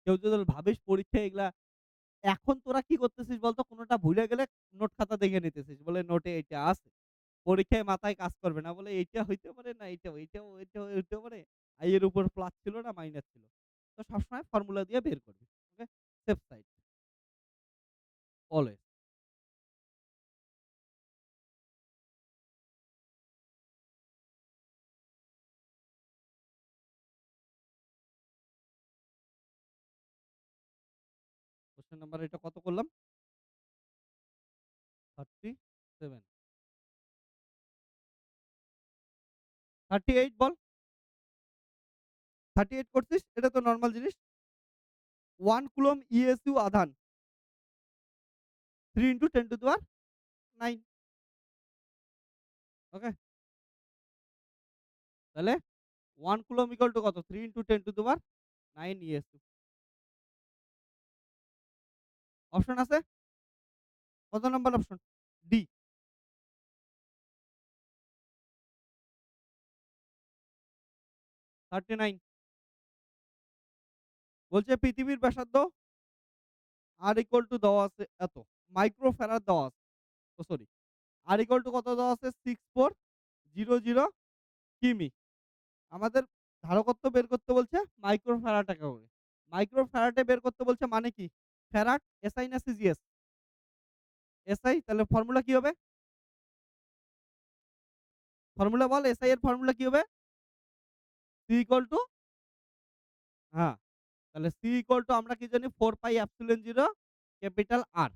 কেউ যদি ভাবিস পরীক্ষায় এগুলা, এখন তোরা কি করতেছিস বলতো? কোনটা ভুলে গেলে নোট খাতা দেখে নিতেছিস। বলে নোটে এটা আছে। পরীক্ষায় মাথায় কাজ করবে না। বলে এইটা হইতে পারে না এইটাও হইতে পারে। এর উপর প্লাস ছিল না মাইনাস ছিল। তো সবসময় ফর্মুলা দিয়ে বের করবি। Okay? Safe side always. Question number এটা কত করলাম? 37। 38 বল। 38 করছিস? এটা তো নরমাল জিনিস। 1 কুলম্ব ESU আধান 3 × 10⁹ ওকে? তাহলে 1 কুলম্ব ইকুয়াল টু কত? 3 × 10⁹ ESU। অপশন আছে? কত নাম্বার অপশন? ডি। 39। বলছে পৃথিবীর ব্যাসার্ধ আর ইকুয়াল টু দেওয়া আছে এত। মাইক্রো ফ্যারাড দেওয়া আছে। ও সরি। আর ইকুয়াল টু কত দেওয়া আছে? 6400 কিমি। আমাদের ধারকত্ব বের করতে বলছে মাইক্রো ফ্যারাড করে। মাইক্রো ফ্যারাডে বের করতে বলছে মানে কি? ফ্যারাড এসআই না সিজিএস? এসআই। তাহলে ফর্মুলা কি হবে? ফর্মুলা বল, এসআই এর ফর্মুলা কি হবে? সি ইকুয়াল টু, হ্যাঁ, তাহলে সি ইকুয়াল টু আমরা কি জানি? 4 পাই এপসিলন 0 ক্যাপিটাল আর।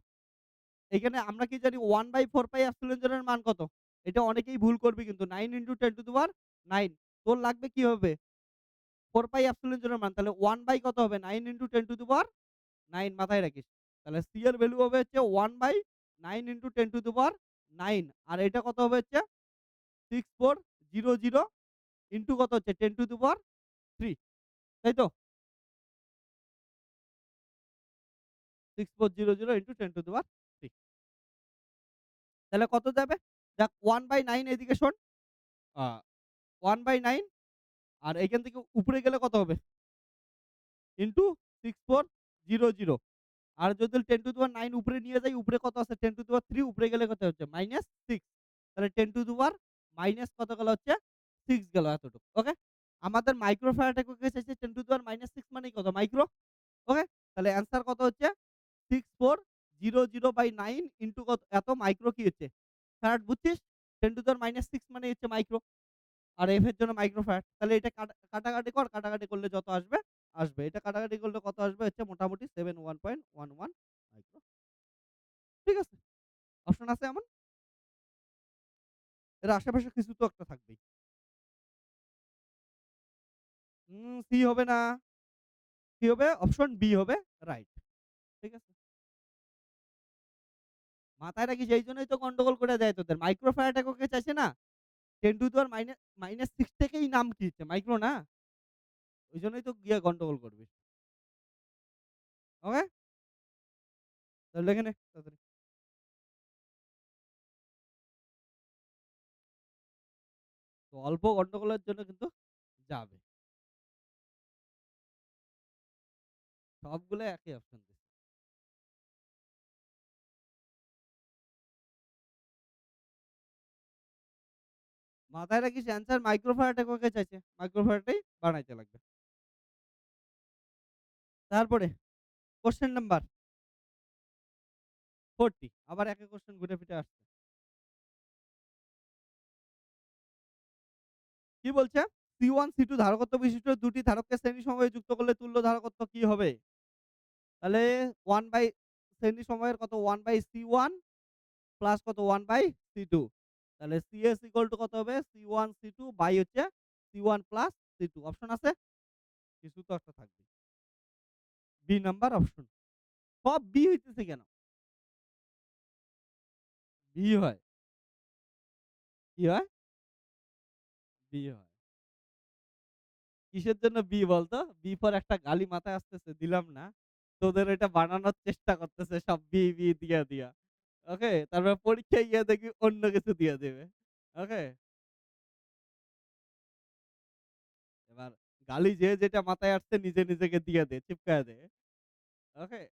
এখানে আমরা কি জানি? 1/4 পাই এপসিলন 0 এর মান কত? এটা অনেকেই ভুল করবি কিন্তু 9 × 10⁹ তোর লাগবে কি হবে? 4 পাই এপসিলন 0 এর মান। তাহলে 1 বাই কত হবে? 9 × 10⁹ মাথায় রাখিস। তাহলে সি এর ভ্যালু হবে হচ্ছে 1/9 × 10⁹ আর এটা কত হবে হচ্ছে 6400 ইন্টু কত হচ্ছে 10⁻³ তাই তো? 6400 ইন্টু 10⁻³ তাহলে কত যাবে? দেখ 1/9 এদিকে শোন। আ 1/9 আর এখান থেকে উপরে গেলে কত হবে? ইন্টু 6400 আর যদি 10⁻৯ উপরে নিয়ে যাই, উপরে কত আছে? 10⁻³ উপরে গেলে কত হচ্ছে? -6। তাহলে 10⁻, মাইনাস কত গেল হচ্ছে? 6 গেল এতটুকু। ওকে? আমাদের মাইক্রো ফ্যারাড এককে চাইছে 10⁻⁻6 মানেই কত? মাইক্রো। ওকে? তাহলে অ্যান্সার কত হচ্ছে? 6400/9 ইন্টু কত? এত মাইক্রো কি হচ্ছে? ফ্যারাড বুঝছিস? 10⁻6 মানে হচ্ছে মাইক্রো। আর এফ এর জন্য মাইক্রো ফ্যারাড। তাহলে এটা কাটাকাটি কর, কাটাকাটি করলে যত আসবে আসবে। এটা কাটাকাটি করলে কত আসবে হচ্ছে মোটামুটি 71.11 মাইক্রো। ঠিক আছে? অপশন আছে এমন? এর আশেপাশে কিছু তো একটা থাকবেই। সি হবে না। কি হবে? অপশন বি হবে রাইট। ঠিক আছে? মাথায় রাখিস এইজন্যই তো গন্ডগোল করে দেয় তোদের। মাইক্রোফ্যারাড এককে চাইছে না? 10 টু দি পাওয়ার -6 থেকেই নাম কি হচ্ছে? মাইক্রো না? ঐজন্যই তো গিয়ে গন্ডগোল করবি। ওকে? তাহলে লিখে নে তাড়াতাড়ি। তো অল্প গন্ডগোলের জন্য কিন্তু যাবে। সবগুলো একই অপশন দিছে। মাথায় রাখিস অ্যান্সার মাইক্রোফ্যারাড এককে চাইছে। মাইক্রোফ্যারাডটাই বানাইতে লাগবে। তারপরে কোয়েশ্চেন নাম্বার 40 আবার একই কোয়েশ্চেন ঘুরে ফিরে আসছে। কি বলছে? C1, C2 ধারকত্ব বিশিষ্ট ২ টি ধারককে শ্রেণী সমবায়ে যুক্ত করলে তুল্য ধারকত্ব কি হবে? তাহলে 1 বাই শ্রেণী সমবায়ের কত 1/C1 প্লাস কত 1/C2 তাহলে CS ইকুয়াল টু কত হবে? C1 C2 বাই হচ্ছে C1 প্লাস C2 অপশন আছে? কিছু তো একটা থাকবে। B number option. সব বি হইতেছে কেন? বি হয়। কি হয়? বি হয়। কিসের জন্য বি বলতো? বি ফর একটা গালি মাথায় আসতেছে দিলাম না। তোদের এটা বানানোর চেষ্টা করতেছে সব বি দিয়া, দিয়া। ওকে? তারপর পরীক্ষায় গিয়ে দেখবি অন্য কিছু দিয়ে দেবে। ওকে? এবার গালি যে যেটা মাথায় আসছে নিজে নিজেকে দিয়ে দে, চিপকায়া দে। ওকে?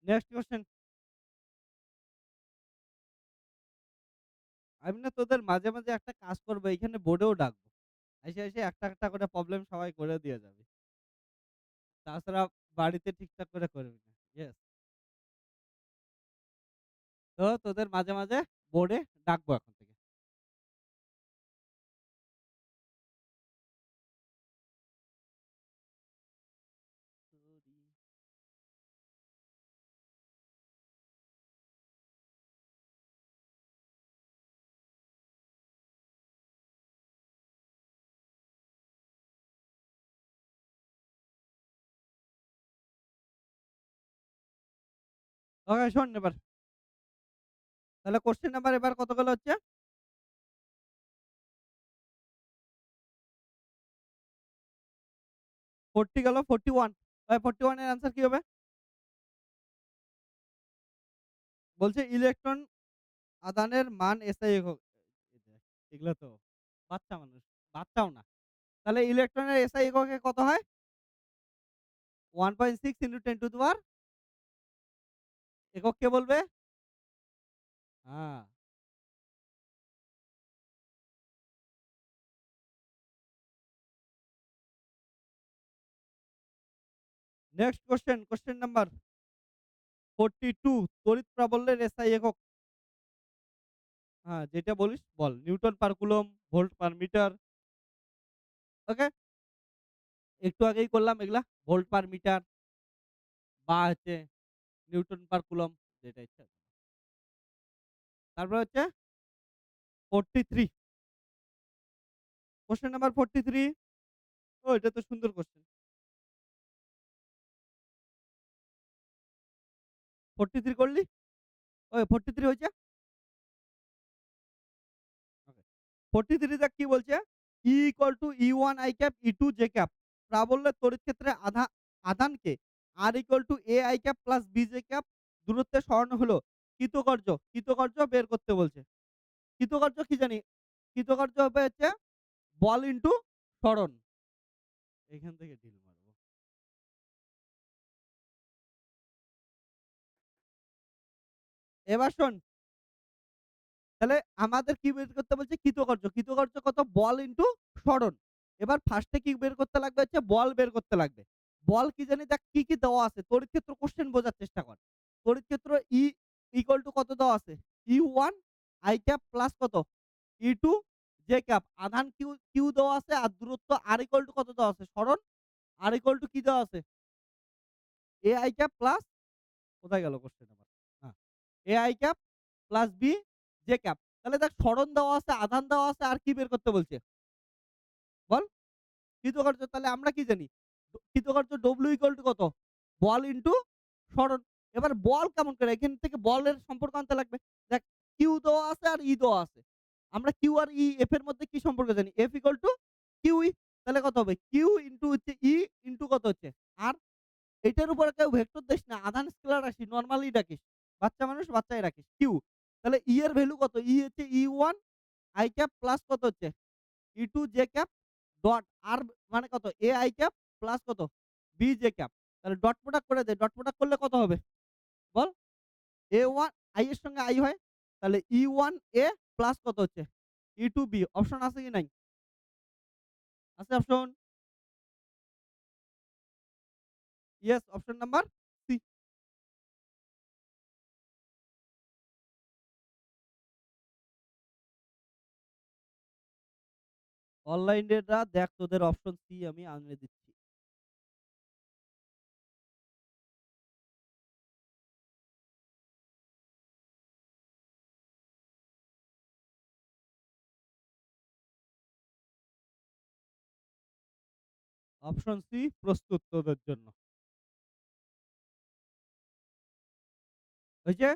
Next question. আমি না তোদের মাঝে, মাঝে একটা কাজ করব এইখানে বোর্ডেও ডাকবো। আইসা একটা, একটা করে প্রবলেম সবাই করে দিয়ে যাবি। তাছাড়া বাড়িতে ঠিকঠাক করে করবি না। ইয়েস। তো তোদের মাঝে, মাঝে বোর্ডে ডাকবো এখন থেকে। ওকে শোন এবার। তাহলে কোয়েশ্চেন নাম্বার এবার কতগুলো হচ্ছে? 40 গেল 41 41 এর অ্যান্সার কি হবে? বলছে ইলেকট্রন আদানের মান এসআই একক। এগুলো তো বাচ্চা মানুষ, বাচ্চাও না। তাহলে ইলেকট্রনের এসআই এককে কত হয়? 1.6 ইনটু 10 টু দি পাওয়ার একক কে বলবে? হ্যাঁ। নেক্সট কোয়েশ্চেন, কোয়েশ্চেন নাম্বার 42 তড়িৎ প্রাবল্যের এসআই একক। হ্যাঁ, যেটা বলিস বল। Newton per coulomb, volt per metre. Okay? একটু আগেই করলাম এগুলা। ভোল্ট পার মিটার বা হচ্ছে নিউটন পার কুলম্ব যেটা ইচ্ছা। তারপর হচ্ছে 43 কোয়েশ্চেন নাম্বার 43 ও এটা তো সুন্দর কোয়েশ্চেন। 43 করলি? ওই 43 হইছে? ওকে। 43 দেখ কি বলছে? E equal to E1 I cap E2 J cap. প্রাবল্যের তড়িৎ ক্ষেত্রে আধানকে R equal to A I cap plus B J cap দূরত্বে সরানো হলো। কৃতকার্য, কৃতকার্য বের করতে বলছে। কৃতকার্য কি জানি? কৃতকার্য হবে হচ্ছে বল ইনটু সরণ। এখান থেকে ঢিল মারবো। এবার শোন, তাহলে আমাদের কি বের করতে বলছে? কৃতকার্য। কৃতকার্য কত? বল ইনটু সরণ। এবার ফার্স্ট এ কি বের করতে লাগবে? হচ্ছে বল বের করতে লাগবে। বল কি জানি? দেখ কি দেওয়া আছে? তড়িৎ ক্ষেত্র কোশ্চেন বোঝার চেষ্টা কর। তড়িৎ ক্ষেত্র ইকুয়াল টু কত দেওয়া আছে? E1 I ক্যাপ প্লাস কত? E2 J cap. আধান কিউ দেওয়া আছে আর দূরত্ব R ইকুয়াল টু কত দেওয়া আছে? সরণ R ইকুয়াল টু কি দেওয়া আছে? AI ক্যাপ প্লাস কোথায় গেল কোশ্চেন আমার? হ্যাঁ, AI cap plus B J cap. তাহলে দেখ সরণ দেওয়া আছে, আধান দেওয়া আছে আর কি বের করতে বলছে? বল? কৃতকার্য। তাহলে আমরা কি জানি? কৃতকার্য W ইকুয়াল টু কত? বল ইনটু সরণ। এবার বল কেমন করে? এখান থেকে বলের সম্পর্ক আনতে লাগবে। দেখ কিউ দেওয়া আছে আর ই দেওয়া আছে। আমরা কিউ আর ই এফ এর মধ্যে কি সম্পর্ক জানি? F equal to Q E. তাহলে কত হবে? কিউ ইনটু হচ্ছে ই ইনটু কত হচ্ছে? আর। এটার উপরে কেউ ভেক্টর দিস না। আধান স্কেলার রাশি নরমালি ডাকিস। বাচ্চা মানুষ বাচ্চাই রাখিস। কিউ। তাহলে ই এর ভ্যালু কত? ই হচ্ছে E1 I ক্যাপ প্লাস কত হচ্ছে? E2 J cap dot R মানে কত? এ আই ক্যাপ প্লাস কত? B J cap. তাহলে ডট প্রোডাক্ট করে দে। ডট প্রোডাক্ট করলে কত হবে? বল? A1 I এর সঙ্গে I হয়। তাহলে E1 A প্লাস কত হচ্ছে? E2 B। অপশন আছে কি নাই? আছে option? Yes, option number C. অনলাইনেরা দেখ তোদের অপশন সি আমি আনিয়ে দিচ্ছি। অপশন সি প্রস্তুত তোদের জন্য। হয়েছে?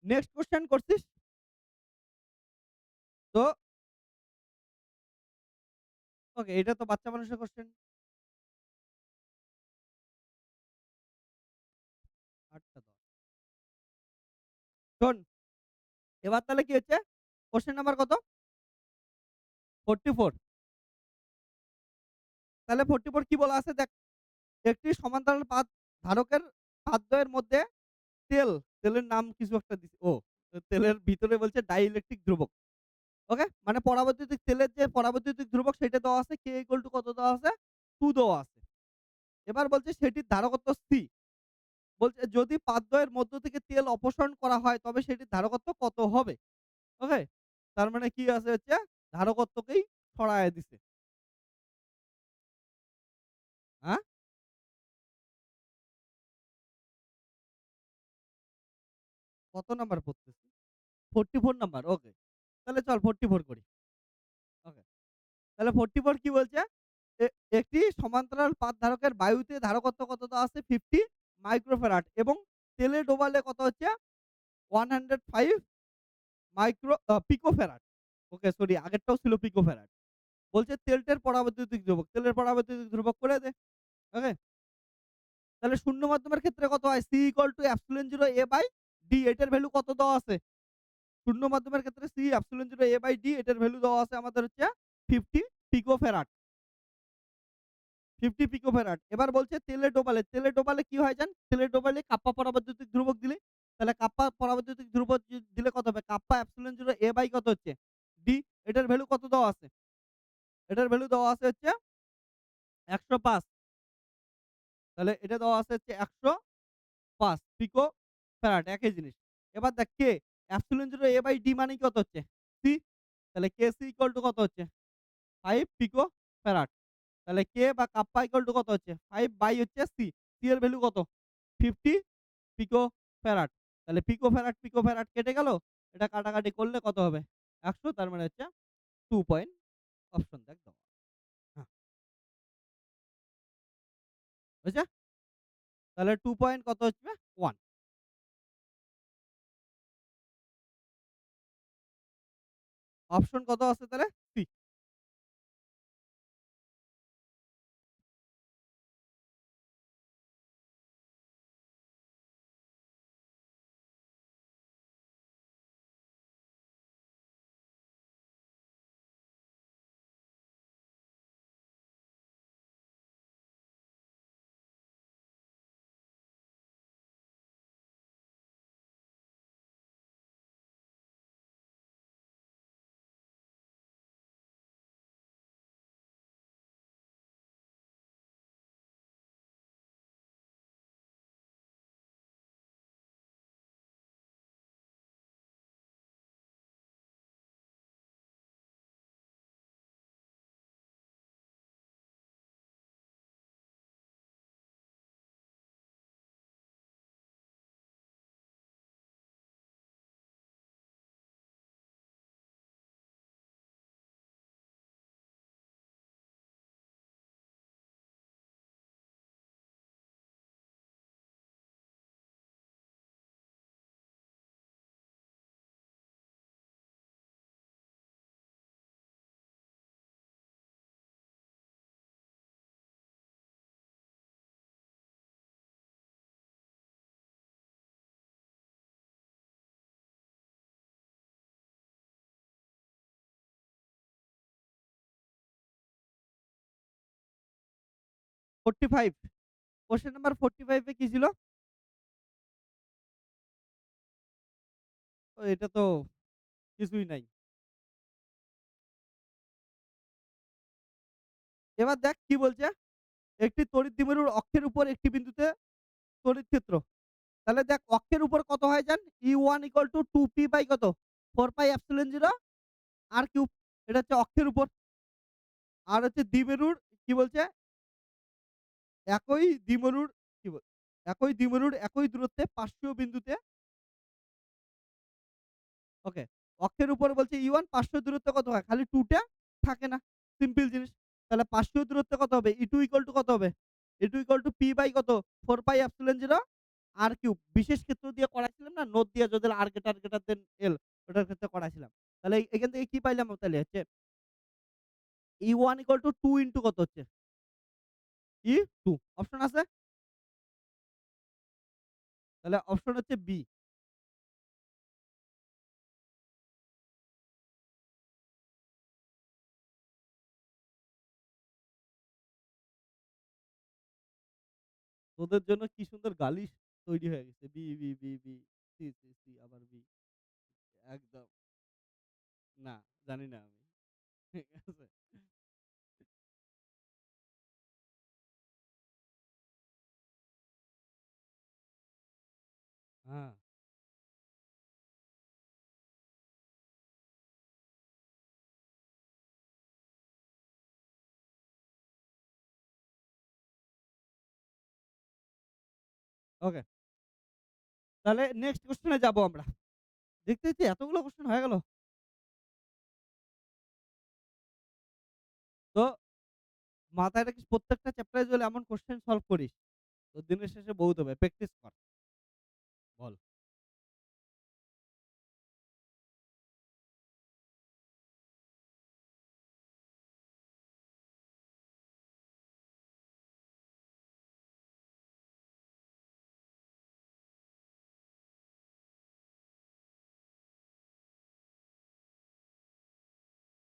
নেক্সট কোশ্চেন করছিস? তো ওকে, এটা তো বাচ্চা মানুষের কোশ্চেন। আচ্ছা, শোন, এবার তাহলে কি হচ্ছে? কোশ্চেন নাম্বার কত? 44। তাহলে 44 কি বলা আছে? দেখ, একটি সমান্তরাল পাত ধারকের পাতদ্বয়ের মধ্যে তেল, তেলের নাম কিছু একটা দিছে। তেলের ভিতরে বলছে ডাইইলেকট্রিক ধ্রুবক। ওকে? মানে পরাবৈদ্যুতিক তেলের যে পরাবৈদ্যুতিক ধ্রুবক সেটা দেওয়া আছে K ইকুয়াল টু কত দেওয়া আছে? 2 দেওয়া আছে। এবার বলছে সেটির ধারকত্ব C। বলছে যদি পাতদ্বয়ের মধ্য থেকে তেল অপসারণ করা হয় তবে সেটির ধারকত্ব কত হবে? ওকে? তার মানে কি আছে হচ্ছে ধারকত্বকেই সরায়া দিছে। হ্যাঁ? কত নাম্বার পড়তেছি? 44 নাম্বার। ওকে। তাহলে চল 44 করি। ওকে। তাহলে 44 কি বলছে? এ একটি সমান্তরাল পাত ধারকের বায়ুতে ধারকত্ব কত দেওয়া আছে? 50 মাইক্রোফ্যারাড এবং তেলে ডোবালে কত হচ্ছে? 105 পিকোফ্যারাড। ওকে, সরি, আগেরটাও ছিল পিকোফ্যারাড। বলছে তেলটের পরাবৈদ্যুতিক ধ্রুবক। তেলের পরাবৈদ্যুতিক ধ্রুবক করে দে। ওকে? তাহলে শূন্য মাধ্যমের ক্ষেত্রে কত হয়? C equal to epsilon 0 A by D. এটার ভ্যালু কত দেওয়া আছে? শূন্য মাধ্যমের ক্ষেত্রে C epsilon 0 A by D এটার ভ্যালু দেওয়া আছে আমাদের হচ্ছে 50 পিকোফ্যারাড। 50 পিকোফ্যারাড। এবার বলছে তেলে ডোবালে। তেলে ডোবালে কি হয় জান? তেলে ডোবালে কাপ্পা পরাবৈদ্যুতিক ধ্রুবক দিলে, তাহলে কাপ্পা পরাবৈদ্যুতিক ধ্রুবক দিলে কত হবে? কাপ্পা এপসিলন 0 এ বাই কত হচ্ছে? ডি। এটার ভ্যালু কত দেওয়া আছে? এটার ভ্যালু দেওয়া আছে হচ্ছে 105। তাহলে এটা দেওয়া আছে হচ্ছে 105 পিকো ফ্যারাড, একই জিনিস। এবার দেখ কে এপসিলন 0 এ বাই ডি মানে কত হচ্ছে? সি। তাহলে কে সি ইকুয়াল টু কত হচ্ছে? 5 পিকো ফ্যারাড। তাহলে কে বা কাপ্পা ইকুয়াল টু কত হচ্ছে? 5 বাই হচ্ছে সি। সি এর ভ্যালু কত? 50 পিকো ফ্যারাড। তাহলে পিকো ফ্যারাড কেটে গেল। এটা কাটাকাটি করলে কত হবে? 100 তার মানে হচ্ছে 2 পয়েন্ট অপশন একদম। হ্যাঁ, হয়েছে? তাহলে 2 পয়েন্ট কত হচ্ছে? 1। অপশন কত আছে তাহলে? সি। 45 কোয়েশ্চেন নাম্বার 45 এ কি ছিল? এটা তো কিছুই নাই। এবার দেখ কি বলছে? একটি তড়িৎ দ্বিমেরুর অক্ষের উপর একটি বিন্দুতে তড়িৎ ক্ষেত্র। তাহলে দেখ অক্ষের উপর কত হয় জান? E1 equal to 2p by কত? 4 পাই এপসিলন 0 আর কিউব। এটা হচ্ছে অক্ষের উপর। আর হচ্ছে দ্বিমেরুর কি বলছে? একই দ্বিমেরুর কি বল একই দ্বিমেরুর একই দূরত্বে পার্শ্বীয় বিন্দুতে ওকে। অক্ষের উপরে বলছে E1 পার্শ্বীয় দূরত্ব কত হয়? খালি 2 টা থাকে না। সিম্পল জিনিস। তাহলে পার্শ্বীয় দূরত্ব কত হবে? E2 ইকুয়াল টু কত হবে? E2 equal to P by কত? 4 পাই এপসিলন 0 আর কিউব। বিশেষ ক্ষেত্র দিয়ে করাইছিলাম না? নোট দিয়ে যদি আর গ্রেটার দেন এল ওটার ক্ষেত্রে করাইছিলাম। তাহলে এখান থেকে কি পাইলাম তাহলে হচ্ছে E1 ইকুয়াল টু 2 ইনটু কত হচ্ছে? E2 অপশন আছে? তাহলে অপশন হচ্ছে বি। তোদের জন্য কি সুন্দর গালিস তৈরি হয়ে গেছে। B, B, B, B, C, C, C আবার বি। একদম না, জানি না আমি। ঠিক আছে? হ্যাঁ, ওকে। তাহলে নেক্সট কোয়েশ্চেন এ যাবো আমরা। দেখতে এতগুলো কোয়েশ্চেন হয়ে গেল। তো মাথায় রাখিস প্রত্যেকটা চ্যাপ্টারে যদি এমন কোয়েশ্চেন সলভ করিস, তো দিনের শেষে বহুত হবে। প্র্যাকটিস কর। বল।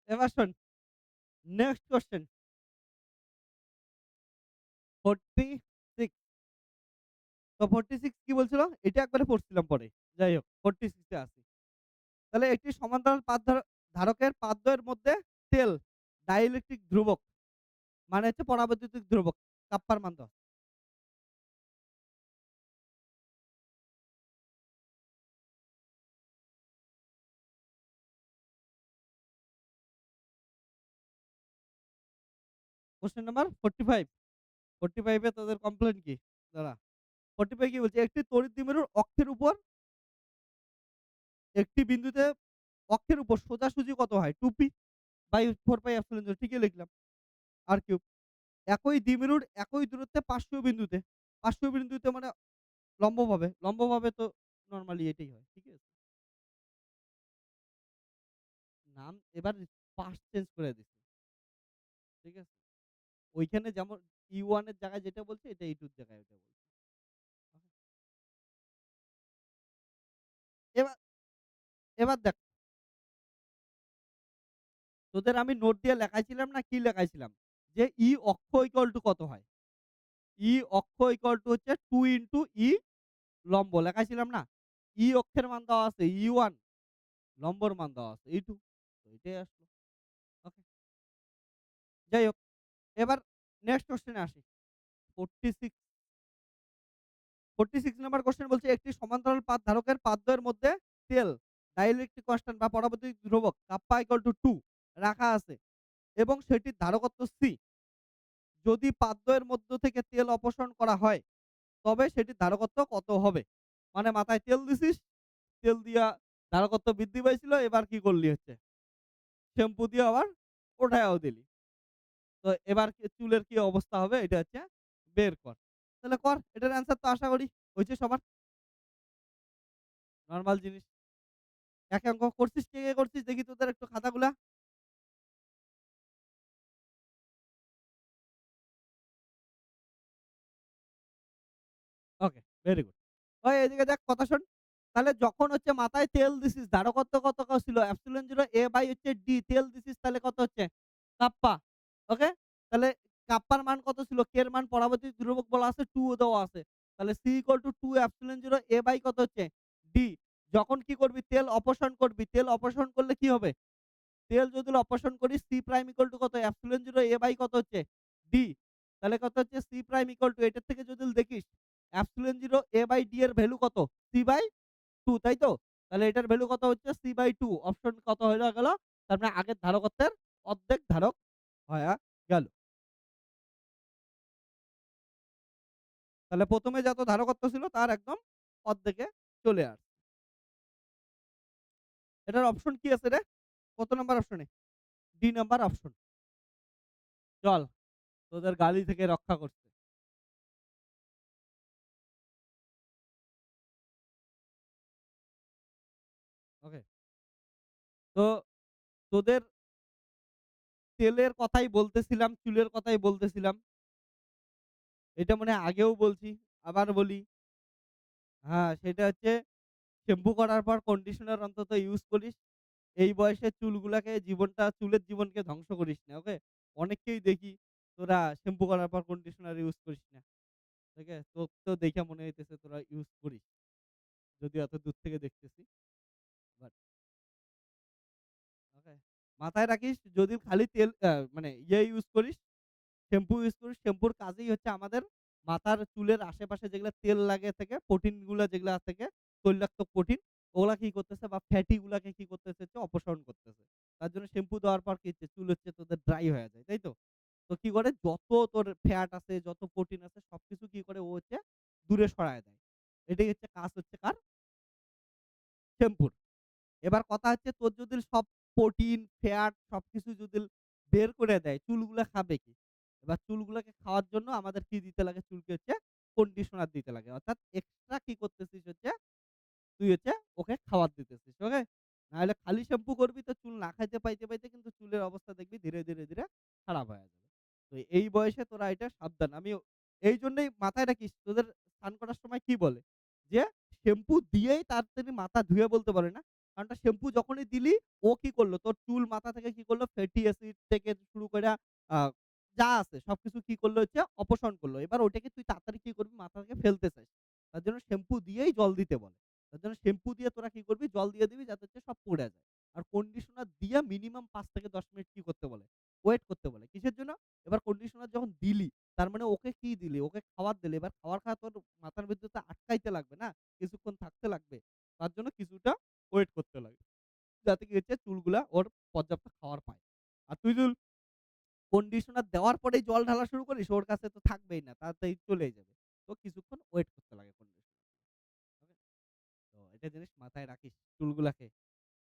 এবার শোন, নেক্সট কোয়েশ্চেন 46। তো 46 কি বলছিল? এটা একবারে পড়ছিলাম পরে। যাই হোক 46 এ আসি। তাহলে একটি সমান্তরাল পাত ধারকের পাতদ্বয়ের মধ্যে তেল ডাইইলেকট্রিক ধ্রুবক মানে হচ্ছে পরাবৈদ্যুতিক ধ্রুবক কাপ্পার মান দেওয়া। কোয়েশ্চেন নাম্বার 45, 45 এ তোদের কমপ্লেইন কি? দাঁড়া। 45 কি বলছে? একটি তড়িৎ দ্বিমেরুর অক্ষের উপর একটি বিন্দুতে অক্ষের উপর সোজাসুজি কত হয়? 2p বাই 4 পাই এপসিলন 0 ঠিকই লিখলাম। আর কিউব। একই দ্বিমেরুর একই দূরত্বে পার্শ্বীয় বিন্দুতে। পার্শ্বীয় বিন্দুতে মানে লম্বভাবে। লম্বভাবে তো নরমালি এটাই হয়। ঠিক আছে? নাম এবার পাশ চেঞ্জ করে দিছে। ঠিক আছে? ওইখানে যেমন E1 এর জায়গায় যেটা বলছে এটা E2 এর জায়গায় ওটা বলছে। ওকে? এবার এবার দেখ তোদের আমি নোট দিয়ে লেখাইছিলাম না কি লেখাইছিলাম? যে E অক্ষ ইকুয়াল টু কত হয়? E অক্ষ ইকুয়াল টু হচ্ছে 2 ইনটু E লম্ব লেখাইছিলাম না? E অক্ষের মান দেওয়া আছে E1, লম্বর মান দেওয়া আছে E2। তো এটাই আসলো। ওকে। যাই হোক, এবার নেক্সট কোয়েশ্চেন এ আসি। 46 46 নাম্বার কোয়েশ্চেন বলছে একটি সমান্তরাল পাত ধারকের পাতদ্বয়ের মধ্যে তেল ডাইইলেকট্রিক কনস্ট্যান্ট বা পরাবৈদ্যুতিক ধ্রুবক কাপ্পা ইকুয়াল টু 2 রাখা আছে এবং সেটির ধারকত্ব সি। যদি পাতদ্বয়ের মধ্য থেকে তেল অপসারণ করা হয় তবে সেটির ধারকত্ব কত হবে? মানে মাথায় তেল দিছিস, তেল দিয়া ধারকত্ব বৃদ্ধি পাইছিল, এবার কি করলি হচ্ছে শ্যাম্পু দিয়ে আবার উঠায়াও দিলি। তো এবার চুলের কি অবস্থা হবে এটা হচ্ছে বের কর। তাহলে কর। এটার অ্যান্সার তো আশা করি হইছে সবার। নরমাল জিনিস। এক অঙ্ক করছিস, কে করছিস দেখি তোদের একটু খাতাগুলা। ওকে, ভেরি গুড। ওই এদিকে দেখ কথা শোন। তাহলে যখন হচ্ছে মাথায় তেল দিছিস ধারকত্ব কত ছিল? এপসিলন 0 এ বাই হচ্ছে ডি তেল দিছিস তাহলে কত হচ্ছে? কাপ্পা। ওকে? তাহলে কাপ্পার মান কত ছিল? কে এর মান পরাবৈদ্যুতিক ধ্রুবক বলা আছে 2 দেওয়া আছে। তাহলে C equal to 2 epsilon 0 A by কত হচ্ছে? ডি। যখন কি করবি তেল অপসারণ করবি, তেল অপসারণ করলে কি হবে? তেল যদি অপসারণ করি সি প্রাইম ইকুয়াল টু কত? এপসিলন 0 এ বাই কত হচ্ছে? ডি। তাহলে কত হচ্ছে? সি প্রাইম ইকুয়াল টু এটার থেকে যদি দেখিস এপসিলন 0 এ বাই ডি এর ভ্যালু কত? সি বাই 2 তাই তো? তাহলে এটার ভ্যালু কত হচ্ছে? সি বাই 2 অপশন কত হইয়া গেল? তার মানে আগের ধারকত্বের অর্ধেক ধারক হয়া গেল। তাহলে ১ম এ যত ধারকত্ব ছিল তার একদম অর্ধেকে চলে আসছে। এটার অপশন কি আছে রে? কত নাম্বার অপশনে? D number option. চল তোদের গালি থেকে রক্ষা করতে। ওকে? তো তোদের তেলের কথাই বলতেছিলাম, চুলের কথাই বলতেছিলাম। এটা মনে হয় আগেও বলছি, আবার বলি। হ্যাঁ, সেটা হচ্ছে শ্যাম্পু করার পর কন্ডিশনার অন্তত ইউজ করিস। এই বয়সে চুলের জীবনকে ধ্বংস করিস না। ওকে? অনেককেই দেখি তোরা শ্যাম্পু করার পর কন্ডিশনার ইউজ করিস না। ঠিক আছে? তোর তো দেইখা মনে হইতেছে তোরা ইউজ করিস। যদিও এত দূর থেকে দেখতেছি। বাট ওকে? মাথায় রাখিস যদি খালি তেল মানে ইউজ করিস, শ্যাম্পু ইউজ করিস, শ্যাম্পুর কাজেই হচ্ছে আমাদের মাথার চুলের আশেপাশে যেগুলা তেল লাগে থেকে প্রোটিন গুলা যেগুলা থেকে তৈলাক্ত প্রোটিন ওগুলা কি করতেছে বা ফ্যাটি গুলাকে কি করতেছে হচ্ছে অপসারণ করতেছে। তার জন্য শ্যাম্পু দেওয়ার পর কি হচ্ছে চুল হচ্ছে তোদের ড্রাই হয়ে যায়। তাই তো? তো কি করে যত তোর ফ্যাট আছে, যত প্রোটিন আছে সবকিছু কি করে ও হচ্ছে দূরে সরায় দেয়। এটাই হচ্ছে কাজ হচ্ছে কার? শ্যাম্পুর। এবার কথা হচ্ছে তোর যদি সব প্রোটিন, ফ্যাট সবকিছু যদি বের করে দেয়, চুলগুলা খাবে কি? এবার চুলগুলাকে খাওয়ার জন্য আমাদের কি দিতে লাগে? চুলকে হচ্ছে কন্ডিশনার দিতে লাগে। অর্থাৎ এক্সট্রা কি করতেছিস হচ্ছে তুই হচ্ছে ওকে খাবার দিতেছিস। ওকে? নাহলে খালি শ্যাম্পু করবি তো চুল না খাইতে পাইতে কিন্তু চুলের অবস্থা দেখবি ধীরে খারাপ হয়ে যাবে। তো এই বয়সে তোরা এটা সাবধান। আমি এইজন্যই মাথায় রাখিস তোদের স্নান করার সময় কি বলে? যে শ্যাম্পু দিয়েই তাড়াতাড়ি মাথা ধুয়ে বলতে পারে না। কারণ শ্যাম্পু যখনই দিলি ও কি করলো? তোর চুল মাথা থেকে কি করলো? ফ্যাটি অ্যাসিড থেকে শুরু কইরা আ যা আছে সবকিছু কি করলো হচ্ছে অপসারণ করলো। এবার ওটাকে তুই তাড়াতাড়ি কি করবি? মাথা থেকে ফেলতে চাস। তার জন্য শ্যাম্পু দিয়েই জল দিতে বলে। তার জন্য শ্যাম্পু দিয়ে তোরা কি করবি? জল দিয়ে দিবি যাতে হচ্ছে সব পুড়ে যায়। আর কন্ডিশনার দিয়ে মিনিমাম ৫ থেকে ১০ মিনিট কি করতে বলে? ওয়েট করতে বলে। কিসের জন্য? এবার কন্ডিশনার যখন দিলি, তার মানে ওকে কি দিলি? ওকে খাবার দিলি। এবার খাওয়া তোর মাথার ভিতরে তো আটকাইতে লাগবে না? কিছুক্ষণ থাকতে লাগবে। তার জন্য কিছুটা ওয়েট করতে লাগবে। যাতে কি হচ্ছে চুলগুলা ওর পর্যাপ্ত খাবার পায়। আর তুই যদি কন্ডিশনার দেওয়ার পরেই জল ঢালা শুরু করিস, ওর কাছে তো থাকবেই না। তাড়াতাড়ি চলেই যাবে। তো কিছুক্ষণ ওয়েট করতে লাগে কন্ডিশনার। ওকে? তো এটা জিনিস মাথায় রাখিস। চুলগুলাকে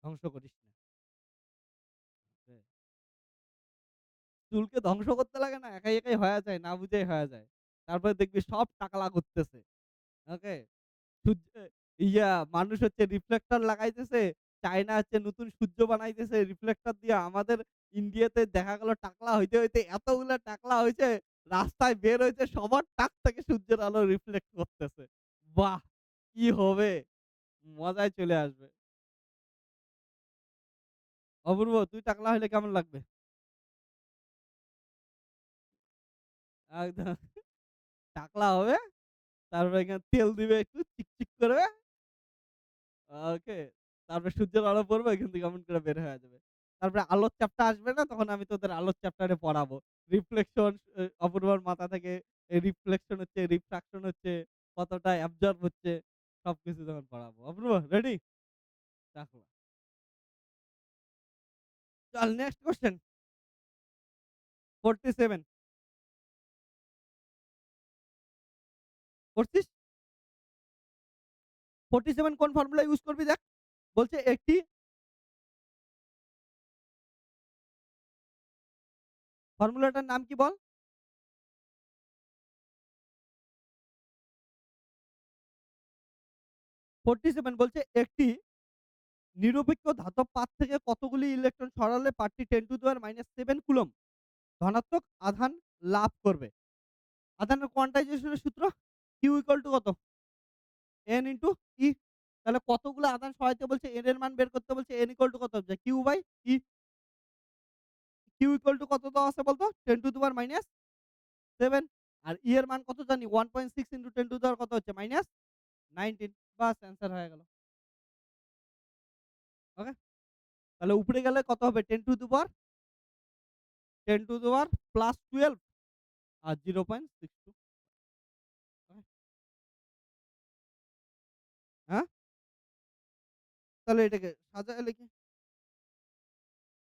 ধ্বংস করিস না। ওকে? চুলকে ধ্বংস করতে লাগে না। একাই, একাই হয়া যায়। না বুঝেই হয়া যায়। তারপরে দেখবি সব টাকলা ঘুরতেছে। ওকে? সূর্যে মানুষ হচ্ছে রিফ্লেক্টর লাগাইতেছে। চায়না হচ্ছে নতুন সূর্য বানাইতেছে রিফ্লেক্টর দিয়া। আমাদের ইন্ডিয়াতে দেখা গেল টাকলা হইতে, হইতে এতগুলা টাকলা হইছে, রাস্তায় বের হইছে সবার টাক থেকে সূর্যের আলো রিফ্লেক্ট করতেছে। বাহ! কি হবে? মজাই চলে আসবে। অপূর্ব তুই টাকলা হইলে কেমন লাগবে? একদম টাকলা হবে, তারপরে এখানে তেল দিবে একটু চিকচিক করবে। ওকে। তারপরে সূর্যের আলো পড়বে এখান থেকে এমন করে বের হয়ে যাবে। তারপরে আলোর চাপটা আসবে না তখন আমি তোদের আলোর চ্যাপ্টারে পড়াবো। রিফ্লেকশন অপূর্বর মাথা থেকে রিফ্লেকশন হচ্ছে, রিফ্রাকশন হচ্ছে, কতটা অ্যাবজর্ব হচ্ছে সবকিছু তখন পড়াবো। অপূর্ব রেডি? দেখো। চল নেক্সট কোয়েশ্চেন 47 করছিস? 47 কোন ফর্মুলা ইউস করবি দেখ। বলছে একটি ফর্মুলাটার নাম কি বল? 47 বলছে একটি নিরপেক্ষ ধাতব পাত থেকে কতগুলি ইলেকট্রন সরালে পাতটি 10 টু দি পাওয়ার -7 কুলম্ব ধনাত্মক আধান লাভ করবে। আধানের কোয়ান্টাইজেশন এর সূত্র Q ইকুয়াল টু কত? N into E। তাহলে কতগুলো আধান সরাইতে বলছে N এর মান বের করতে বলছে N ইকুয়াল টু কত হচ্ছে? Q by E। Q equal to কত দেওয়া আছে বলতো? 10 to the power -7 R E এর মান কত জানি? 1.6 ইনটু 10 টু দি পাওয়ার কত হচ্ছে? -19। বাস অ্যান্সার হয়ে গেল। ওকে? তাহলে উপরে গেলে কত হবে? 10 to the power 10 to the পাওয়ার +12 আর 0.62। ওকে? হ্যাঁ? তাহলে এটাকে সাজাইলে কি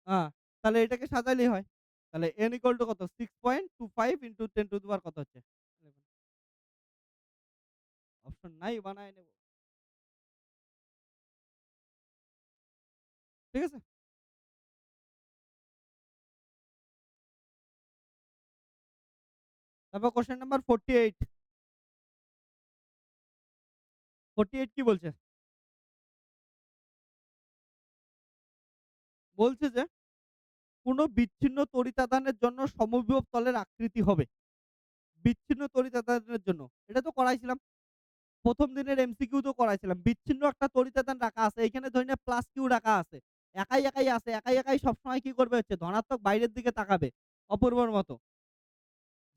আ তাহলে এটাকে সাজাইলেই হয়। তাহলে n ইকুয়াল টু কত? 6.25 ইনটু 10 টু দি পাওয়ার কত হচ্ছে? 11 অপশন নাই বানায় নেব। ঠিক আছে? তারপর কোয়েশ্চেন নাম্বার 48 48 কি বলছে? বলছে যে কোন বিচ্ছিন্ন তড়িতাদানের জন্য সমবিভব তলের আকৃতি হবে। বিচ্ছিন্ন তড়িতাদানের জন্য। এটা তো করাইছিলাম। ১ম দিনের এমসিকিউ তো করাইছিলাম। বিচ্ছিন্ন একটা তড়িতাদান রাখা আছে। এখানে ধরি নে প্লাস কিউ রাখা আছে। একাই, একাই আছে। একাই, একাই সবসময় কি করবে হচ্ছে ধনাত্মক বাইরের দিকে তাকাবে। অপূর্বর মতো।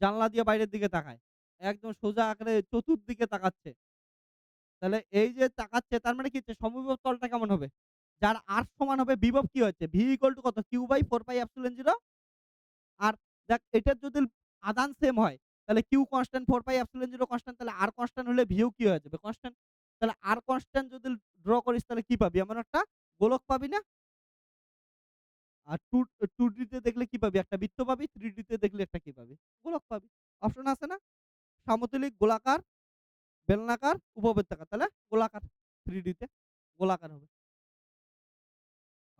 জানলা দিয়ে বাইরের দিকে তাকায়। একদম সোজা আকারে চতুর্দিকে তাকাচ্ছে। তাহলে এই যে তাকাচ্ছে তার মানে কি হচ্ছে সমবিভব তলটা কেমন হবে? যার R সমান হবে বিভব কি হচ্ছে? V ইকুয়াল টু কত? Q বাই 4 পাই এপসিলন 0 আর দেখ এটার যদি আধান সেম হয় তাহলে Q constant 4 pi epsilon 0 constant তাহলে R কনস্ট্যান্ট হলে V ও কি হয়ে যাবে? কনস্ট্যান্ট। তাহলে R কনস্ট্যান্ট যদি ড্র করিস তাহলে কি পাবি? এমন একটা গোলক পাবি না? আর 2D তে দেখলে কি পাবি? একটা বৃত্ত পাবি, 3D তে দেখলে একটা কি পাবি? গোলক পাবি। অপশন আছে না? সমতলিক, গোলাকার, বেলনাকার, উপবৃত্তাকার। তাহলে গোলাকার 3D তে গোলাকার হবে।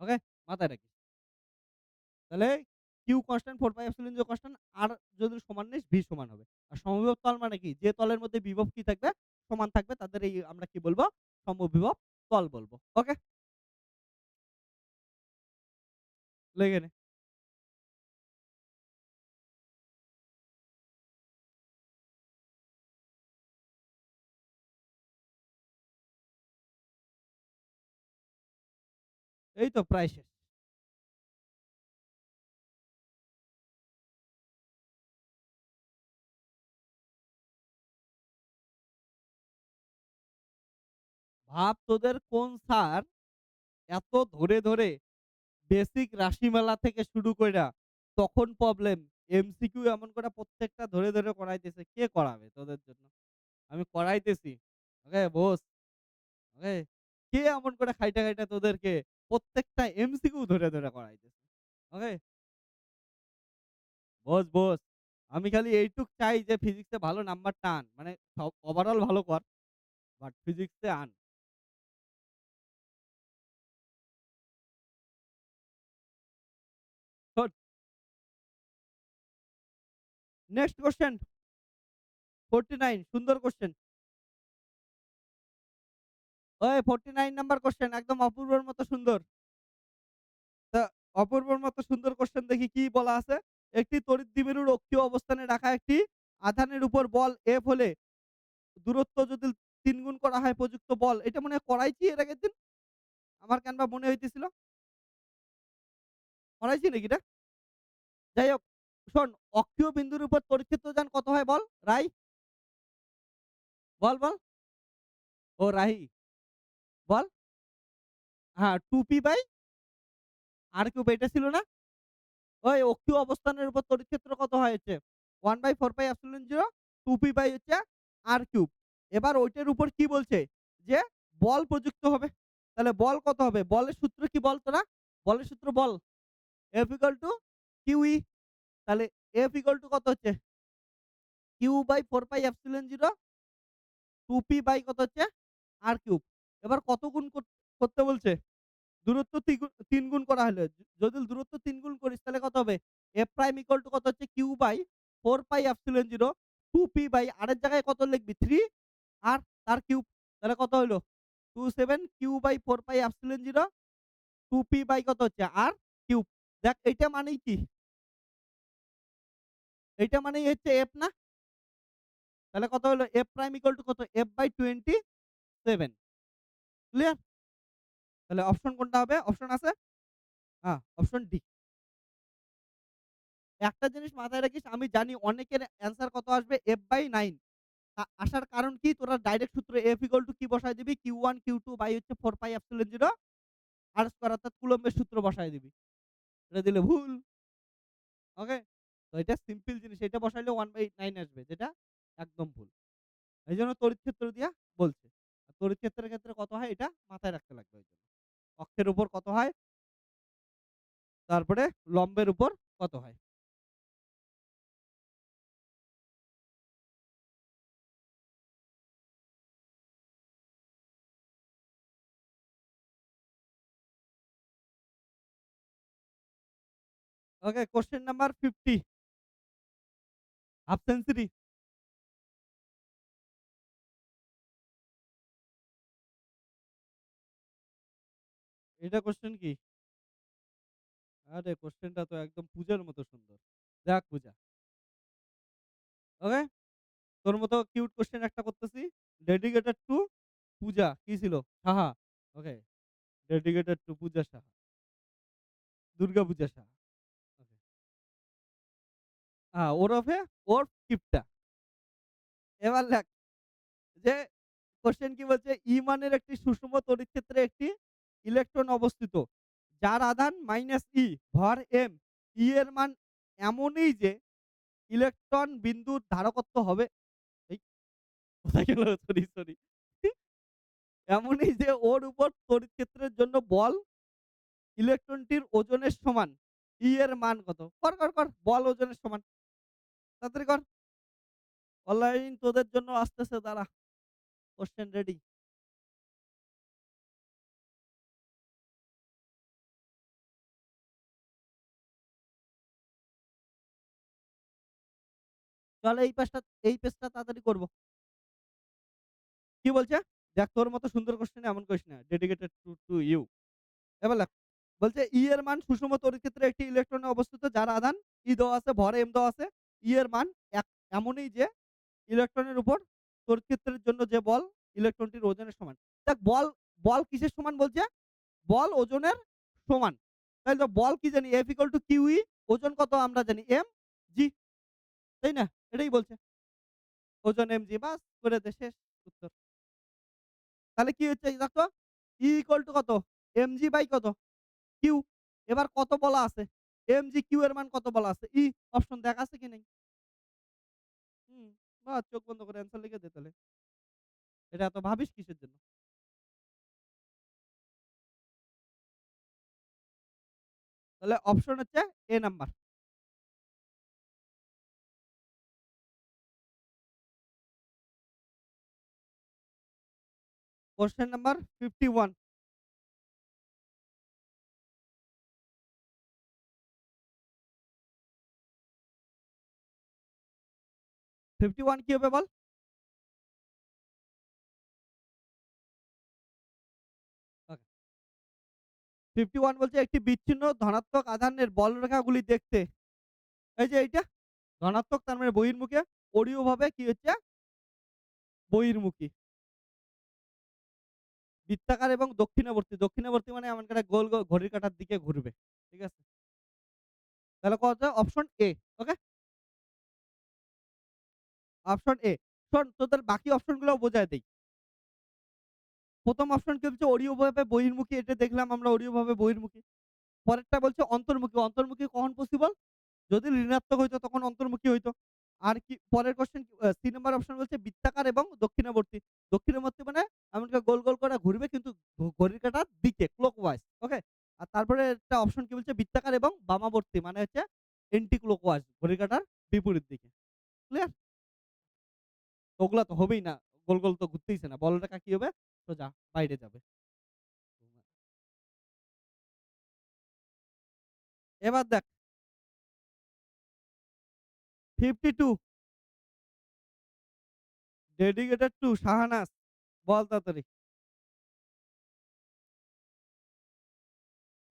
ওকে? মাথায় রাখিস। তাহলে Q constant 4 pi epsilon 0 constant আর যদি সমান নিস V সমান হবে। আর সমবিভব তল মানে কি? যে তলের মধ্যে বিভব কি থাকবে? সমান থাকবে তাদের এই আমরা কি বলবো? সমবিভব তল বলবো। ওকে? লেগে নে। এই তো প্রায় শেষ। ভাব তোদের কোন স্যার এত ধরে, ধরে বেসিক রাশিমালা থেকে শুরু কইরা তখন প্রবলেম, এমসিকিউ এমন করে প্রত্যেকটা ধরে, ধরে করাইতেছে। কে করাবে তোদের জন্য? আমি করাইতেছি। ওকে বস, ওকে? কে এমন করে খাইটা, খাইটা তোদেরকে প্রত্যেকটা এমসিকিউ ধরে, ধরে করাইতেছে। ওকে? বোঝ, বোঝ। আমি খালি এইটুক চাই যে ফিজিক্সে ভালো নাম্বারটা আন। মানে সব ওভারঅল ভালো কর। বাট ফিজিক্সে আন। শোন, নেক্সট কোয়েশ্চেন 49 সুন্দর কোয়েশ্চেন। ওই 49 নাম্বার কোয়েশ্চেন একদম অপূর্বর মতো সুন্দর। তা অপূর্বর মতো সুন্দর কোয়েশ্চেন দেখি কি বলা আছে? একটি তড়িৎ দ্বিমেরুর অক্ষীয় অবস্থানে রাখা একটি আধানের উপর বল F হলে দূরত্ব যদি ৩ গুণ করা হয় প্রযুক্ত বল। এটা মনে হয় করাইছি এর আগের দিন। আমার কেনবা মনে হইতেছিল। করাইছি নাকি এটা? যাই হোক, শোন অক্ষীয় বিন্দুর উপর তড়িৎ ক্ষেত্রদান কত হয় বল? রাই, বল, বল। ও রাহি, বল। হ্যাঁ, 2p/r³ এটা ছিল না? ওই অক্ষীয় অবস্থানের উপর তড়িৎ ক্ষেত্র কত হয় হচ্ছে 1/4πε0 2p/ হচ্ছে r³। এবার ওইটার উপর কি বলছে? যে বল প্রযুক্ত হবে। তাহলে বল কত হবে? বলের সূত্র কি বল তোরা? বলের সূত্র বল। F = QE তাহলে F = কত হচ্ছে? Q/4πε0 2p/ কত হচ্ছে? r³। এবার কত গুণ করতে বলছে? দূরত্ব ৩ গুণ করা হলো। যদি দূরত্ব ৩ গুণ করিস তাহলে কত হবে? F প্রাইম ইকুয়াল টু কত হচ্ছে? Q/4 pi epsilon 0 2p by r এর জায়গায় কত লিখবি? 3 r তার কিউব। তাহলে কত হইলো? 27 Q/4 pi epsilon 0 2p by কত হচ্ছে? r cube. দেখ এইটা মানেই কি? এইটা মানেই হচ্ছে F না? তাহলে কত হলো? F প্রাইম ইকুয়াল টু কত? F/27 clear? তাহলে অপশন কোনটা হবে? অপশন আছে? Option D. একটা জিনিস মাথায় রাখিস আমি জানি অনেকের অ্যান্সার কত আসবে F/9 আসার কারণ কি? তোরা ডাইরেক্ট সূত্র F ইকুয়াল টু কি বসায় দিবি? Q1 Q2 বাই হচ্ছে 4 পাই এপসিলন 0 আর স্কয়ার অর্থাৎ কুলম্বের সূত্র বসায় দিবি। এটা দিলে ভুল। ওকে? তো এটা সিম্পল জিনিস। এটা বসাইলে 1/9 আসবে যেটা একদম ভুল। এইজন্য তড়িৎ ক্ষেত্র দিয়া বলছে। আর তড়িৎ ক্ষেত্রের ক্ষেত্রে কত হয় এটা মাথায় রাখতে লাগবে এইজন্য। অক্ষের উপর কত হয়? তারপরে লম্বের উপর কত হয়? ওকে, কোয়েশ্চেন নাম্বার 50 হাফ সেঞ্চুরি। এটা কোয়েশ্চেন কি? আরে কোয়েশ্চেনটা তো একদম পূজার মতো সুন্দর। যাক পূজা। ওকে? তোর মতো কিউট কোয়েশ্চেন একটা করতেছি। ডেডিকেটেড টু পূজা। কি ছিল? সাহা। ওকে। ডেডিকেটেড টু পূজা সাহা। দুর্গা পূজা সাহা। ওকে। ওরফে কিপটা। এবার লেখ যে কোয়েশ্চেন কি বলছে? ইমানের একটি সুষম তড়িৎ ক্ষেত্রে একটি ইলেকট্রন অবস্থিত। যার আধান -e, ভর m, E এর মান এমনই যে ইলেকট্রন বিন্দুর ধারকত্ব হবে এই কোথায় গেল? Sorry, sorry. এমনই যে ওর উপর তড়িৎ ক্ষেত্রের জন্য বল ইলেকট্রনটির ওজনের সমান। ই এর মান কত? কর, কর, কর। বল ওজনের সমান। তাড়াতাড়ি কর। অনলাইন তোদের জন্য আসতেছে দাঁড়া। Question ready. চল এই পেজটা তাড়াতাড়ি করব। কি বলছে? দেখ তোর মতো সুন্দর কোয়েশ্চেন এমন করিস না। Dedicated to you. এবার লেখ। বলছে ই এর মান সুষম তড়িৎ ক্ষেত্রে একটি ইলেকট্রনে অবস্থিত যার আধান ই দেওয়া আছে, ভর এম দেওয়া আছে। ই এর মান এমনই যে ইলেকট্রনের উপর তড়িৎ ক্ষেত্রের জন্য যে বল ইলেকট্রনটির ওজনের সমান। দেখ বল বল কিসের সমান বলছে? বল ওজনের সমান। তাইলে তো বল কি জানি F equal to Q E ওজন কত আমরা জানি এম জি। তাই না? এটাই বলছে। ওজন এম জি বাস করে দে শেষ উত্তর। তাহলে কি হচ্ছে দেখো ই ইকুয়াল টু কত? এম জি বাই কত? কিউ। এবার কত বলা আছে? এম জি কিউ এর মান কত বলা আছে? ই অপশন দেখ আছে কি নাই? হুম, বাস চোখ বন্ধ করে অ্যান্সার লিখে দে তাহলে। এটা এত ভাবিস কিসের জন্য? তাহলে অপশন হচ্ছে এ নাম্বার। Question number 51। 51 কি হবে বল? ওকে। 51 বলছে একটি বিচ্ছিন্ন ধনাত্মক আধানের বলরেখাগুলি দেখতে এই যে এইটা ধনাত্মক তার মানে বহির্মুখী, অরীয়ভাবে কি হচ্ছে বহির্মুখী। বৃত্তাকার এবং দক্ষিণাবর্তী। দক্ষিণাবর্তী মানে এমন একটা গোল, গোল ঘড়ির কাঁটার দিকে ঘুরবে। ঠিক আছে? তাহলে কত option A. Okay? Option A. শোন তোদের বাকি অপশন গুলোও বোঝায় দেই। ১ম অপশন কি বলছে অরীয়ভাবে বহির্মুখী, এটা দেখলাম আমরা অরীয়ভাবে বহির্মুখী। পরেরটা বলছে অন্তর্মুখী। অন্তর্মুখী কখন পসিবল? যদি ঋণাত্মক হইতো তখন অন্তর্মুখী হইতো। আর কি পরের কোয়েশ্চেন ৩ নাম্বার অপশন বলছে বৃত্তাকার এবং দক্ষিণাবর্তী। দক্ষিণাবর্তী মানে এমনকি গোল, গোল করে ঘুরবে কিন্তু ঘড়ির কাঁটার দিকে ক্লকওয়াইজ। ওকে? আর তারপরে একটা অপশন কি বলছে বৃত্তাকার এবং বামাবর্তী মানে হচ্ছে এন্টি ক্লকওয়াইজ ঘড়ির কাঁটার বিপরীত দিকে। ক্লিয়ার? ওগুলা তো হবেই না। গোল, গোল তো ঘুরতেইছে না। বলরেখা কি হবে? সোজা বাইরে যাবে। এবার দেখ 52 ডেডিকেটেড টু শাহানাজ। বল তাড়াতাড়ি।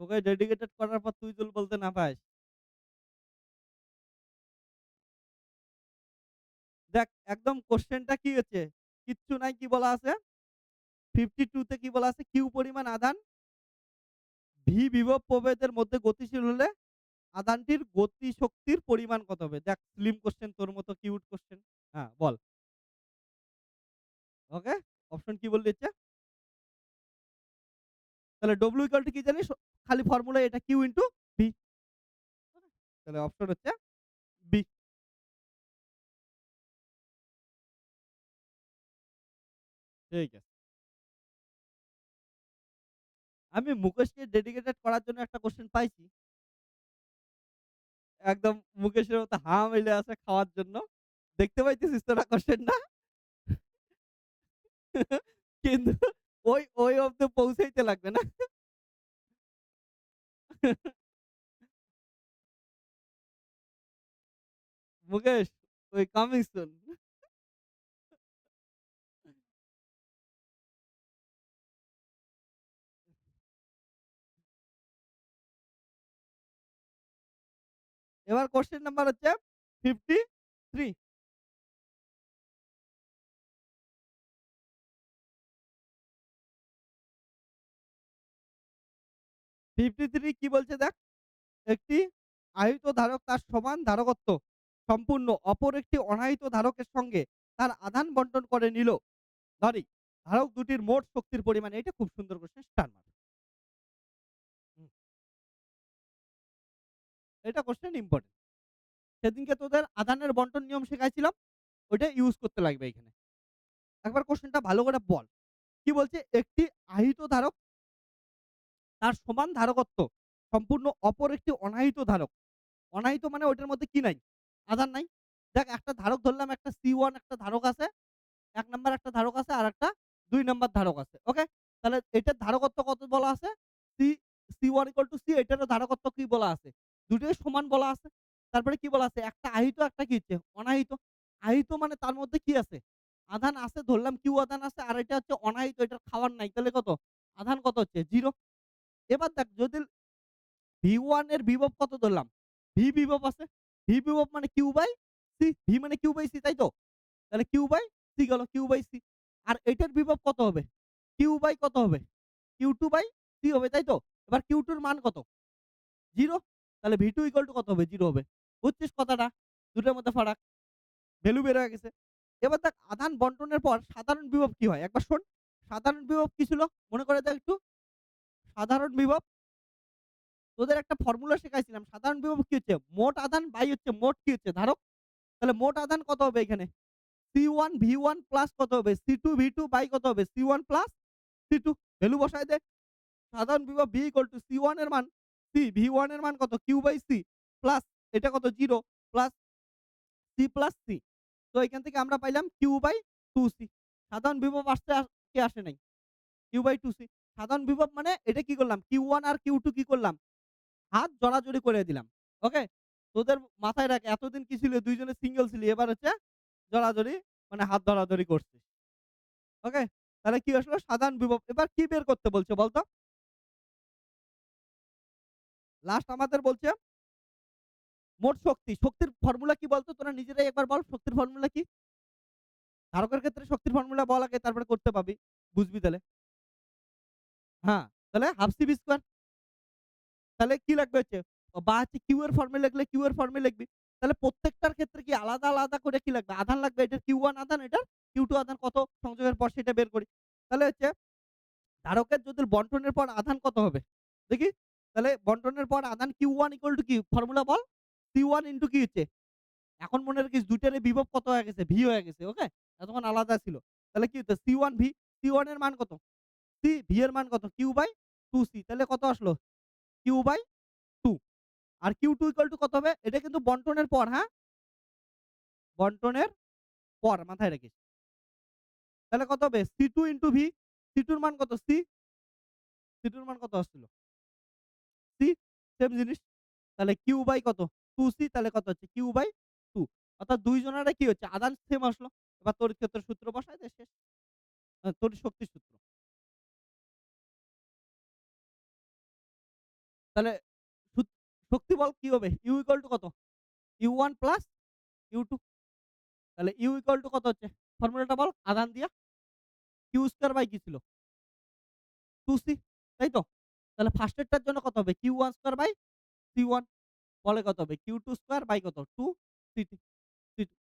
তোকে ডেডিকেটেড করার পর তুই যদি বলতে না পারিস। দেখ একদম কোশ্চেনটা কি হচ্ছে? কিচ্ছু নাই কি বলা আছে? 52 তে কি বলা আছে? কিউ পরিমাণ আধান ভি বিভব প্রভেদের মধ্যে গতিশীল হলে আধানটির গতি শক্তির পরিমাণ কত হবে? দেখ স্লিম কোশ্চেন তোর মতো কিউট কোশ্চেন। হ্যাঁ, বল। ওকে? অপশন কি বললি হচ্ছে? তাহলে W ইকুয়াল টু কি জানিস? খালি ফর্মুলা এটা কিউ ইনটু ভি। তাহলে অপশন হচ্ছে বি। ঠিক আছে। আমি মুকেশকে ডেডিকেটেড করার জন্য একটা কোশ্চেন পাইছি। একদম মুকেশের মতো হা মেলে আছে খাওয়ার জন্য। দেখতে পাইতেছিস তোরা কোশ্চেনটা? কিন্তু ওই অব্দি পৌঁছাইতে লাগবে না? মুকেশ ওই কামিং সুন। এবার কোশ্চেন নাম্বার হচ্ছে 53। 53 কি বলছে দেখ? একটি আহিত ধারক তার সমান ধারকত্ব সম্পূর্ণ অপর একটি অনাহিত ধারকের সঙ্গে তার আধান বন্টন করে নিল। ধরি ধারক দুটির মোট শক্তির পরিমাণ। এটা খুব সুন্দর কোশ্চেন স্টার মার্ক। হুম, এটা কোশ্চেন ইম্পোর্টেন্ট। সেদিনকে তোদের আধানের বন্টন নিয়ম শেখাইছিলাম। ওইটা ইউজ করতে লাগবে এখানে। একবার কোশ্চেনটা ভালো করে বল। কি বলছে? একটি আহিত ধারক তার সমান ধারকত্ব সম্পূর্ণ অপর একটি অনাহিত ধারক। অনাহিত মানে ওইটার মধ্যে কি নাই? আধান নাই। দেখ একটা ধারক ধরলাম, একটা C1 একটা ধারক আছে, ১ নাম্বার একটা ধারক আছে, আরেকটা ২ নাম্বার ধারক আছে। ওকে? তাহলে এটার ধারকত্ব কত বলা আছে? সি C1 = C, এটারও ধারকত্ব কি বলা আছে? দুটোই সমান বলা আছে। তারপরে কি বলা আছে? একটা আহিত একটা কি হচ্ছে? অনাহিত। আহিত মানে তার মধ্যে কি আছে? আধান আছে ধরলাম Q আধান আছে, আর এটা হচ্ছে অনাহিত, এটার খাওয়ার নাই। তাহলে কত? আধান কত হচ্ছে? 0। এবার দেখ যদি V1 এর বিভব কত ধরলাম? V বিভব আছে। V বিভব মানে Q/C। V মানে Q/C, তাই তো? তাহলে Q/C গেল Q/C। আর এটার বিভব কত হবে? Q/ কত হবে? Q2/C হবে, তাই তো? এবার Q2 এর মান কত? 0। তাহলে V2 = কত হবে? 0 হবে। বুঝছিস কথাটা? দুটোর মধ্যে ফারাক। ভ্যালু বের হয়ে গেছে। এবার দেখ আধান বন্টনের পর সাধারণ বিভব কি হয়? একবার শোন। সাধারণ বিভব কি ছিল? মনে করে দেখ একটু। সাধারণ বিভব তোদের একটা ফর্মুলা শিখাইছিলাম। সাধারণ বিভব কি হচ্ছে? মোট আধান বাই হচ্ছে মোট কি হচ্ছে? ধারক। তাহলে মোট আধান কত হবে এখানে? C1 V1 প্লাস কত হবে? C2 V2 বাই কত হবে? C1 plus C2। ভ্যালু বসায় দে। সাধারণ বিভব V = C1 এর মান C, V1 এর মান কত? Q/C প্লাস এটা কত? 0 প্লাস C প্লাস C। তো এখান থেকে আমরা পাইলাম Q/2C। সাধারণ বিভব আসছে কি আসে নাই? Q/2C। সাধারণ বিভব মানে এটা কি করলাম? Q1 আর Q2 কি করলাম? হাত জড়াজড়ি করে দিলাম। ওকে? তোদের মাথায় রাখ এতদিন কি ছিল ২ জনে সিঙ্গেল ছিলি। এবার হচ্ছে জড়াজড়ি মানে হাত ধরাধরি করছিস। ওকে? তাহলে কি আসলো? সাধারণ বিভব। এবার কি বের করতে বলছে বলতো? লাস্ট আমাদের বলছে মোট শক্তি। শক্তির ফর্মুলা কি বলতো? তোরা নিজেরাই একবার বল শক্তির ফর্মুলা কি? ধারকের ক্ষেত্রে শক্তির ফর্মুলা বল আগে তারপরে করতে পাবি। বুঝবি তাহলে। হ্যাঁ, তাহলে হাফ সিভি স্কয়ার। তাহলে কি লাগবে হচ্ছে বা হচ্ছে কিউ এর ফর্মে লিখলে কিউ এর ফর্মে লিখবি। তাহলে প্রত্যেকটার ক্ষেত্রে কি আলাদা, আলাদা করে কি লাগবে? আধান লাগবে। এটার Q1 আধান, এটার Q2 আধান কত সংযোগের পর সেটা বের করি। তাহলে হচ্ছে ধারকের যদি বন্টনের পর আধান কত হবে? দেখি। তাহলে বন্টনের পর আধান Q1 ইকুয়াল টু কি? ফর্মুলা বল। C1 ইন্টু কি হচ্ছে? এখন মনে রাখিস ২ টারই বিভব কত হয়ে গেছে? V হয়ে গেছে। ওকে? এতক্ষণ আলাদা ছিল। তাহলে কি হতো? C1 V। C1 এর মান কত? C, V এর মান কত? Q/2C। তাহলে কত আসলো? Q/2। R Q2 equal to কত হবে? এটা কিন্তু বন্টনের পর, হ্যাঁ? বন্টনের পর মাথায় রাখিস। তাহলে কত হবে? C2 into V। C2 এর মান কত? C2 এর মান কত আসছিল? C, সেম জিনিস। তাহলে Q বাই কত? 2C তাহলে কত হচ্ছে? Q/2। অর্থাৎ ২ জনেরই কি হচ্ছে? আধান সেম আসলো। এবার তড়িৎ ক্ষেত্রের সূত্র বসায় দে শেষ। তড়িৎ শক্তির সূত্র। তাহলে সূত শক্তি বল কি হবে? U ইকুয়াল টু কত? U1 plus U2। তাহলে U ইকুয়াল টু কত হচ্ছে? ফর্মুলাটা বল আধান দিয়া। Q স্কয়ার বাই কি ছিল? 2C, তাই তো? তাহলে ফার্স্ট এরটার জন্য কত হবে? Q1 square by C1। বলে কত হবে? Q2 স্কয়ার বাই কত? 2 C2।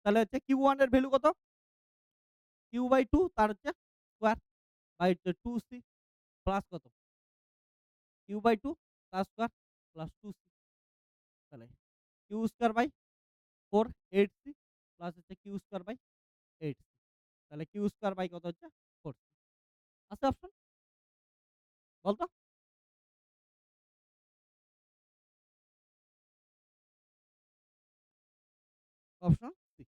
তাহলে হচ্ছে Q1 এর ভ্যালু কত? Q/2 তার হচ্ছে স্কয়ার বাই হচ্ছে 2C প্লাস কত? Q/2 তার স্কয়ার প্লাস 2C। তাহলে Q square by 4 8C plus হচ্ছে Q স্কয়ার বাই 8C। তাহলে Q স্কয়ার বাই কত হচ্ছে? 4C। আছে অপশন? বল তো? Option C.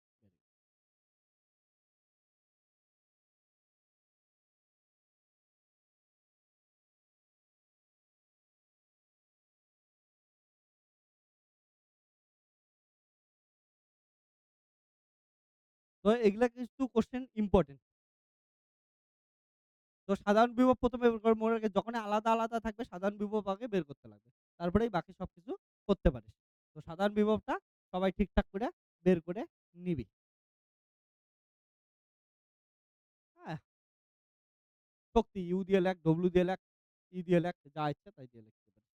তো এগুলা কিছু কোয়েশ্চেন ইম্পোর্টেন্ট। তো সাধারণ বিভব ১ম এ বের করে মনে রাখিস যখনই আলাদা, আলাদা থাকবে সাধারণ বিভব আগে বের করতে লাগবে। তারপরেই বাকি সবকিছু করতে পারিস। তো সাধারণ বিভবটা সবাই ঠিকঠাক করে বের করে নিবি। হ্যাঁ? শক্তি ইউ দিয়ে লেখ, ডব্লিউ দিয়ে লেখ, ই দিয়ে লেখ, যা ইচ্ছা তাই দিয়ে লিখতে পারিস।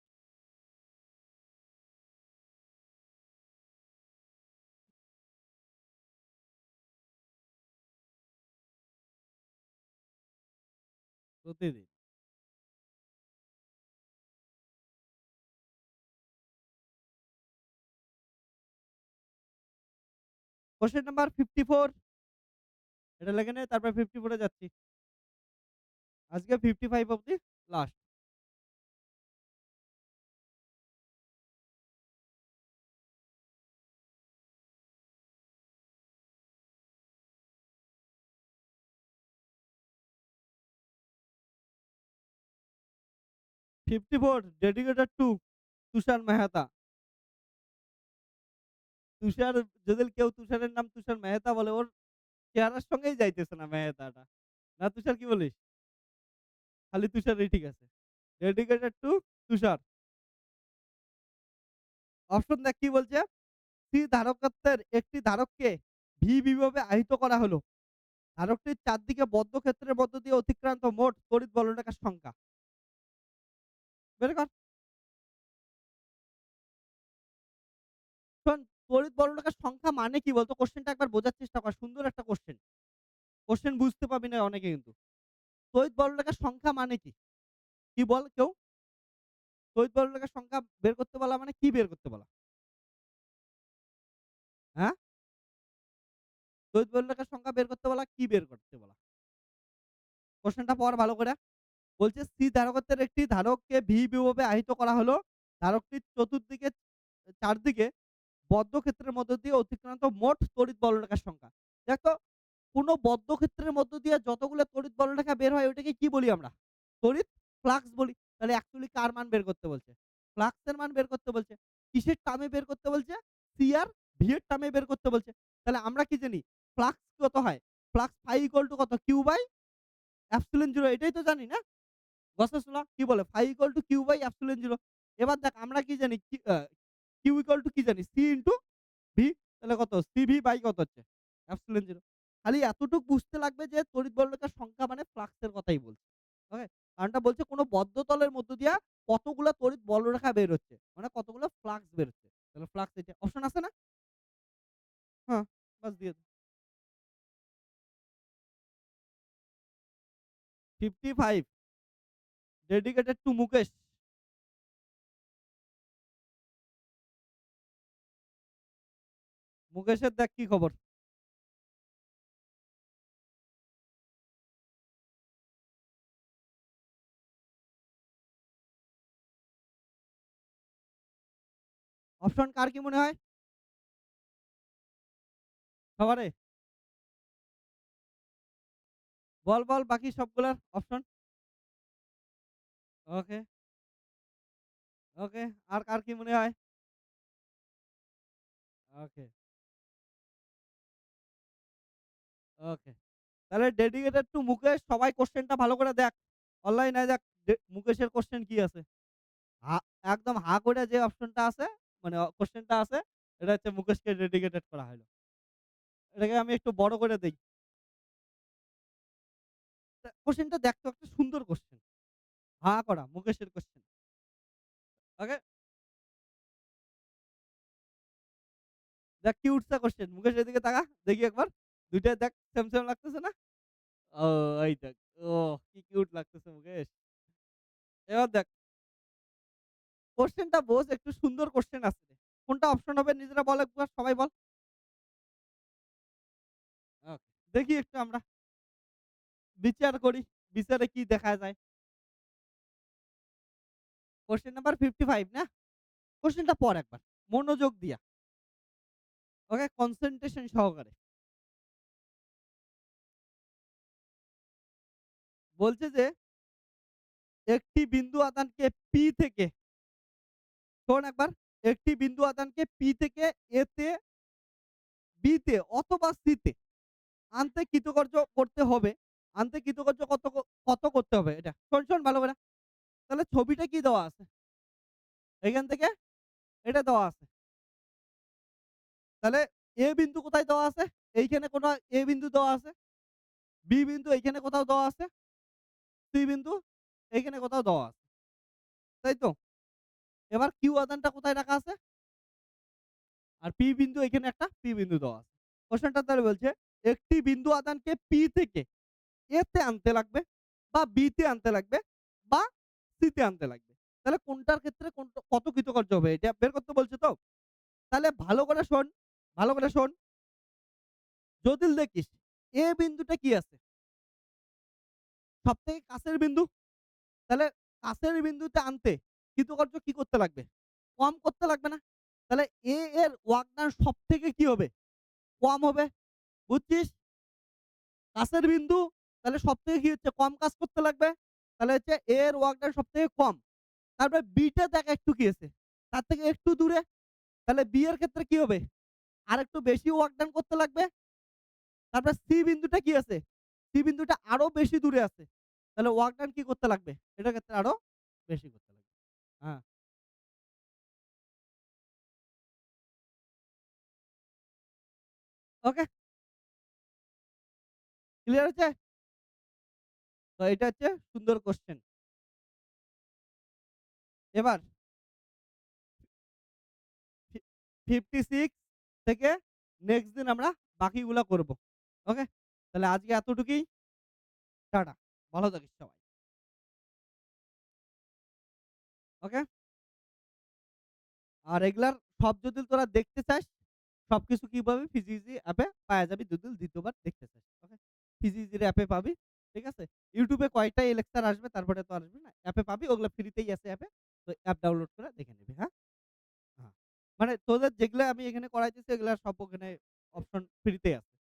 প্রতিদিন। কোয়েশ্চেন নাম্বার 54 এটা লেখে নে তারপর 54 এ যাচ্ছি। আজকে 55 অব্দি লাস্ট। 54 ডেডিকেটেড টু তুষার মেহতা। তুষার যদি কেউ তুষারের নাম তুষার মেহতা বলে ওর চেহারার সঙ্গেই যাইতেছে না মেহতাটা। না তুষার কি বলিস? খালি তুষারই ঠিক আছে। Dedicated to Tushar. অপশন দেখ কি বলছে? সি ধারকত্বের একটি ধারককে ভি বিভবে আহিত করা হলো। ধারকটির চারদিকে বদ্ধ ক্ষেত্রের মধ্য দিয়ে অতিক্রান্ত মোট তড়িৎ বলরেখার সংখ্যা। বের কর। শোন তড়িৎ বলরেখার সংখ্যা মানে কি বলতো? কোশ্চেনটা একবার বোঝার চেষ্টা কর। সুন্দর একটা কোশ্চেন। কোশ্চেন বুঝতে পারবি না অনেকে কিন্তু। তড়িৎ বলরেখার সংখ্যা মানে কি? কি বল কেউ? তড়িৎ বলরেখার সংখ্যা বের করতে বলা মানে কি বের করতে বলা? হ্যাঁ? তড়িৎ বলরেখার সংখ্যা বের করতে বলা, কি বের করতে বলা? কোশ্চেনটা পড় ভালো করে। বলছে স্থির ধারকত্বের একটি ধারককে ভি বিভবে আহিত করা হলো। ধারকটির চতুর্দিকে চারদিকে বদ্ধ ক্ষেত্রের মধ্য দিয়ে অতিক্রান্ত মোট তড়িৎ বলরেখার সংখ্যা। দেখ তো কোন বদ্ধ ক্ষেত্রের মধ্য দিয়ে যতগুলো তড়িৎ বলরেখা বের হয় ওইটাকে কি বলি আমরা? তড়িৎ ফ্লাক্স বলি। তাহলে অ্যাকচুয়ালি কার মান বের করতে বলছে? ফ্লাক্সের মান বের করতে বলছে। কিসের টার্মে বের করতে বলছে? সি আর ভি এর টার্মে বের করতে বলছে। তাহলে আমরা কি জানি? ফ্লাক্স কত হয়? ফ্লাক্স ফাই ইকুয়াল টু কত? কিউ বাই এপসিলন 0 এটাই তো জানি না? গসেস ল কি বলে? Phi equal to Q by epsilon 0। এবার দেখ আমরা কি জানি? কিউ ইকুয়াল টু কি জানি? C into V. তাহলে কত? সিভি বাই কত হচ্ছে? এপসিলন 0। খালি এতটুক বুঝতে লাগবে যে তড়িৎ বলয়টার সংখ্যা মানে ফ্লাক্সের কথাই বলছে। ওকে? কারণটা বলছে কোন বদ্ধ তলের মধ্য দিয়া কতগুলা তড়িৎ বলরেখা বের হচ্ছে। মানে কতগুলো ফ্লাক্স বের হচ্ছে। তাহলে ফ্লাক্স এটা। অপশন আছে না? হ্যাঁ, বাস দিয়ে দাও। 55 ডেডিকেটেড টু মুকেশ। মুকেশের দেখ কি খবর? অপশন কার কি মনে হয়? সবারে? বল বাকি সবগুলার অপশন। ওকে, ওকে। আর কার কি মনে হয়? ওকে, ওকে। তাহলে ডেডিকেটেড টু মুকেশ সবাই কোশ্চেনটা ভালো করে দেখ। অনলাইনে দেখ মুকেশের কোশ্চেন কি আছে। হা একদম হা করে যে অপশনটা আছে মানে কোশ্চেনটা আছে এটা হচ্ছে মুকেশকে ডেডিকেটেড করা হইলো। এটাকে আমি একটু বড় করে দেই। কোশ্চেনটা দেখ তো একটা সুন্দর কোশ্চেন। হা করা মুকেশের কোশ্চেন। ওকে? দেখ কি উঠছে কোশ্চেন। মুকেশ এদিকে তাকা। দেখি একবার। ২ টাই দেখ সেম লাগতেছে না? ও এই দেখ। ওহ! কি কিউট লাগতেছে মুকেশ। এবার দেখ কোশ্চেনটা বোঝ একটু সুন্দর কোশ্চেন আছে। কোনটা অপশন হবে নিজেরা বল একবার সবাই বল। ওকে। দেখি একটু আমরা বিচার করি। বিচারে কি দেখা যায়। কোশ্চেন নাম্বার 55 না? কোশ্চেনটা পড় একবার। মনোযোগ দিয়া। ওকে? কনসেনট্রেশন সহকারে। বলছে যে একটি বিন্দু আধানকে P থেকে শোন একবার। একটি বিন্দু আধানকে P থেকে A তে, B তে অথবা C তে আনতে কৃতকার্য করতে হবে। আনতে কৃতকার্য কত করতে হবে এটা? শোন ভালো করে। তাহলে ছবিটা কি দেওয়া আছে? এখান থেকে এটা দেওয়া আছে। তাহলে A বিন্দু কোথায় দেওয়া আছে? এইখানে কোন A বিন্দু দেওয়া আছে। B বিন্দু এইখানে কোথাও দেওয়া আছে। C বিন্দু এইখানে কোথাও দেওয়া আছে। তাই তো? এবার Q আধানটা কোথায় রাখা আছে? আর P বিন্দু এখানে একটা P বিন্দু দেওয়া আছে। কোশ্চেনটা তাহলে বলছে একটি বিন্দু আধানকে P থেকে A তে আনতে লাগবে বা B তে আনতে লাগবে বা C তে আনতে লাগবে। তাহলে কোনটার ক্ষেত্রে কত কৃতকার্য হবে এটা বের করতে বলছে তো? তাহলে ভালো করে শোন, ভালো করে শোন। জটিল দেখিস A বিন্দুটা কি আছে? সবথেকে কাছের বিন্দু। তাহলে কাছের বিন্দুতে আনতে কৃতকার্য কি করতে লাগবে? কম করতে লাগবে না? তাহলে A এর ওয়ার্ক ডান সবথেকে কি হবে? কম হবে। বুঝছিস? কাছের বিন্দু তাহলে সবথেকে কি হচ্ছে? কম কাজ করতে লাগবে। তাহলে হচ্ছে A এর ওয়ার্ক ডান সবথেকে কম। তারপরে B টা দেখ একটু কি আছে? তার থেকে একটু দূরে। তাহলে B এর ক্ষেত্রে কি হবে? আরেকটু বেশি ওয়ার্ক ডান করতে লাগবে। তারপরে C বিন্দুটা কি আছে? C বিন্দুটা আরো বেশি দূরে আছে। তাহলে ওয়ার্ক ডান কি করতে লাগবে? এটার ক্ষেত্রে আরো বেশি করতে লাগবে। হ্যাঁ, ওকে ক্লিয়ার হচ্ছে? তো এটা হচ্ছে সুন্দর কোয়েশ্চেন। এবার ফি 56 থেকে নেক্সট দিন আমরা বাকিগুলা করব। ওকে? তাহলে আজকে এতটুকুই। টাটা। ভালো থাকিস সবাই। ওকে? আর এগুলার সব যদি তোরা দেখতে চাস, সবকিছু কি পাবি? ফিজিক্সি অ্যাপে পায়া যাবি যদি দ্বিতীয়বার দেখতে চাস। ওকে? ফিজিক্সির অ্যাপে পাবি। ঠিক আছে? ইউটিউবে কয়টা এই লেকচার আসবে তারপরে তো আসবে না। অ্যাপে পাবি ওগুলো ফ্রিতেই আছে অ্যাপে। তো অ্যাপ ডাউনলোড করে দেখে নিবি। হ্যাঁ? হ্যাঁ। মানে তোদের যেগুলা আমি এখানে করাইতেছি এগুলা সব ওখানে অপশন ফ্রিতেই আছে।